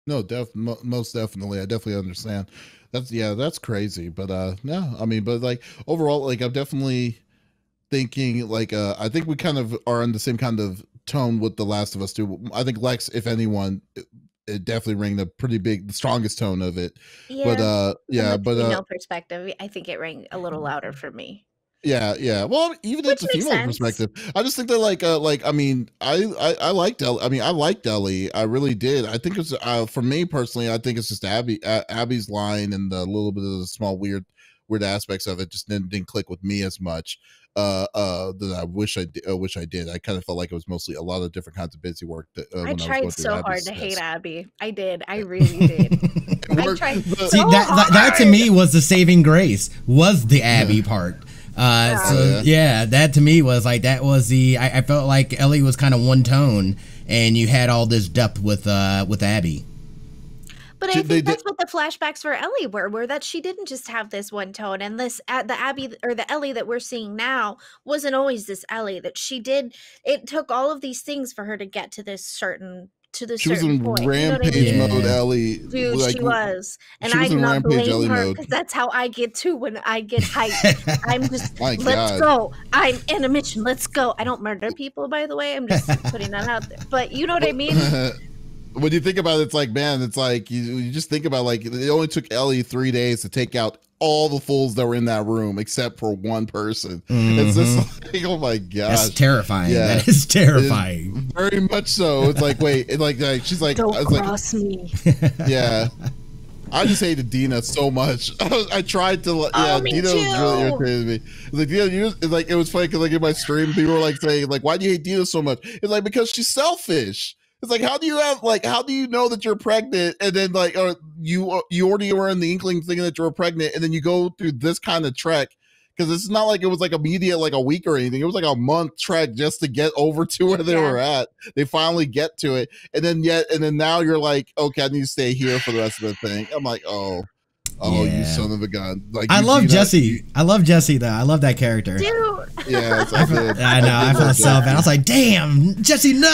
No, most definitely. I definitely understand. That's crazy. But yeah, I mean, but like overall, like I'm definitely thinking like I think we kind of are on the same kind of tone with The Last of Us too. I think Lex, if anyone, it definitely rang the pretty big, the strongest tone of it. But Yeah. yeah, From the but female perspective, I think it rang a little louder for me. yeah. Well, even Which it's a makes female sense. perspective. I just think that like I mean, I liked Ellie. I mean, I liked Ellie. I really did. I think it's for me personally. I think it's just Abby's line and the little bit of the small weird aspects of it just didn't click with me as much. That I wish I did. I kind of felt like it was mostly a lot of different kinds of busy work that I when I was tried going through so hard Abby's to hate desk. Abby. I did. I really did. I Work- tried the- See, so that to hard. me was the saving grace, was the Abby part. So yeah, that to me was like, that was I felt like Ellie was kind of one tone, and you had all this depth with Abby. But I think that's what the flashbacks for Ellie were that she didn't just have this one tone, and this the Abby or the Ellie that we're seeing now wasn't always this Ellie. That she did, it took all of these things for her to get to this certain She was in point. rampage You know what I mean? mode, Ellie. Dude, Like, she was, and she I was do in not rampage blame Ellie her mode. because that's how I get too when I get hyped. I'm just My let's God. go. I'm in a mission. Let's go. I don't murder people, by the way. I'm just putting that out there. But you know what I mean? When you think about it, it's like, man, it's like you just think about like it only took Ellie 3 days to take out all the fools that were in that room except for one person. It's just like, oh my gosh, that's terrifying. Yeah. That is terrifying. Very much so. It's like, wait, like she's like, Don't it's cross me. yeah. I just hated Dina so much. I tried to, me Dina was really too. irritating me. Like, Dina, it's like, it was funny because like in my stream, people were like saying, like, why do you hate Dina so much? It's like, because she's selfish. It's like, how do you know that you're pregnant and then like, or you already were in the inkling thinking that you were pregnant and then you go through this kind of trek, because it's not like it was like immediate, like a week or anything. It was like a month trek just to get over to where they were at. They finally get to it. And then now you're like, okay, I need to stay here for the rest of the thing. I'm like, oh, you son of a gun. Like, I love Jesse. I love Jesse though. I love that character. Dude. Yeah, I did. I know. I felt so bad. I was like, damn, Jesse, no.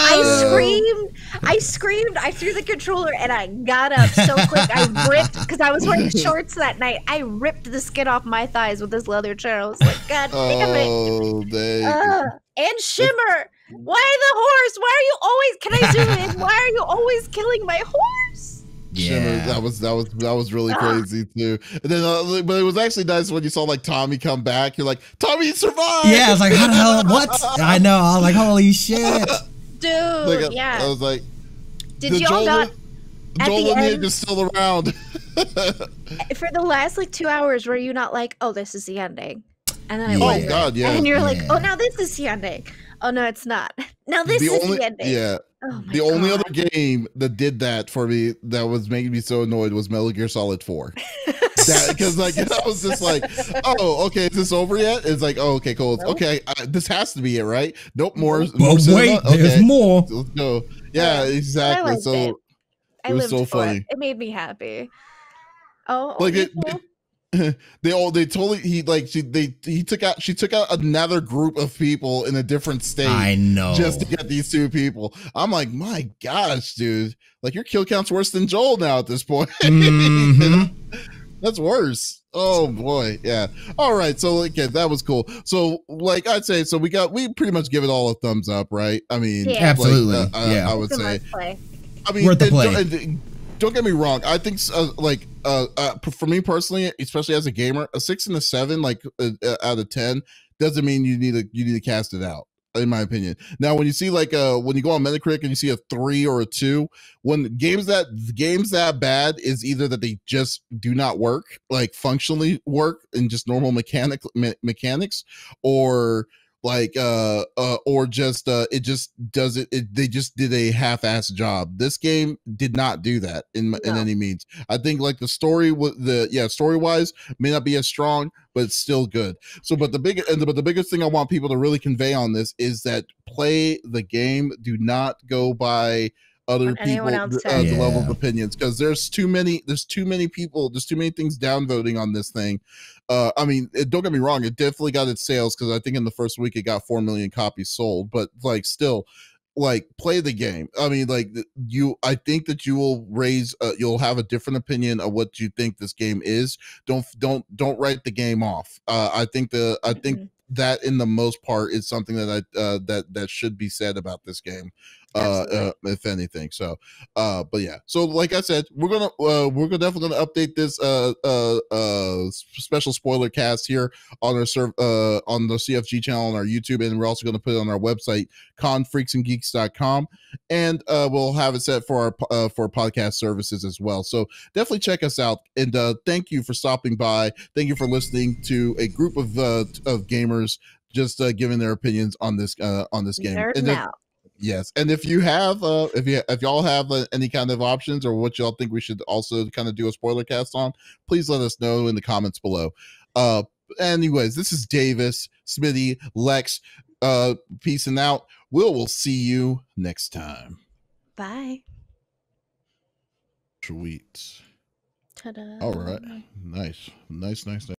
I screamed. I threw the controller and I got up so quick. I ripped, because I was wearing shorts that night. I ripped the skin off my thighs with this leather chair. I was like, God damn it. Oh, dang. And Shimmer. Why the horse? Why are you always, can I zoom in? Why are you always killing my horse? Shimmer, that was really crazy too. And then, but it was actually nice when you saw like Tommy come back. You're like, Tommy survived. Yeah, I was like, how the hell? What? I know. I was like, holy shit, dude. Yeah. I was like, did y'all not? Joel and Nick is still around. For the last like 2 hours, were you not like, oh, this is the ending? And then Oh God, yeah. And you're like, oh, now this is the ending. Oh no, it's not. Now this The is only the ending. yeah, Oh my the only other God. game that did that for me that was making me so annoyed was Metal Gear Solid 4. That because like I was just like, oh, okay, is this over yet? It's like, oh, okay, cool. Nope. Okay, this has to be it, right? Nope, more Nope. more But cinema. wait, there's Okay, more. let's go. Yeah, But I exactly. liked it. So I it was lived so for it. funny. It made me happy. Oh, Like me too. they totally she took out another group of people in a different state I know. just to get these two people. I'm like, my gosh, dude, like your kill count's worse than Joel now at this point. Mm-hmm. You know? That's worse. Oh boy, yeah. All right, so like, yeah, that was cool. So like I'd say, so we pretty much give it all a thumbs up, right? I mean, Yeah. Absolutely, like, yeah. I would It's a say. must play. I mean, Worth the play. don't get me wrong. I think for me personally, especially as a gamer, a 6 and a 7, like out of 10, doesn't mean you need to cast it out. In my opinion. Now, when you see like when you go on Metacritic and you see a 3 or a 2, when games that bad is either that they just do not work, like functionally work in just normal mechanics, or like or just it just does they just did a half-ass job. This game did not do that in No. any means. I think like the story story wise may not be as strong, but it's still good. So but the biggest thing I want people to really convey on this is that play the game, do not go by other What anyone people else said. the level of Yeah. opinions, because there's too many people, there's too many things downvoting on this thing. I mean, don't get me wrong, it definitely got its sales, because I think in the first week it got 4 million copies sold, but like still, like play the game. I mean, like I think that you will you'll have a different opinion of what you think this game is. Don't write the game off. I think Mhm. that in the most part is something that that should be said about this game, Absolutely. if anything. So but yeah, so like I said, we're definitely gonna update this special spoiler cast here on our on the CFG channel on our YouTube, and we're also going to put it on our website, confreaksandgeeks.com, and we'll have it set for our for podcast services as well. So definitely check us out, and thank you for stopping by. Thank you for listening to a group of gamers just giving their opinions on this game. Nerding out. Yes, and if you have, if y'all have any kind of options, or what y'all think we should also kind of do a spoiler cast on, please let us know in the comments below. Anyways, this is Davis, Smitty, Lex, peacing out. We'll see you next time. Bye. Sweet. Ta-da. All right, nice.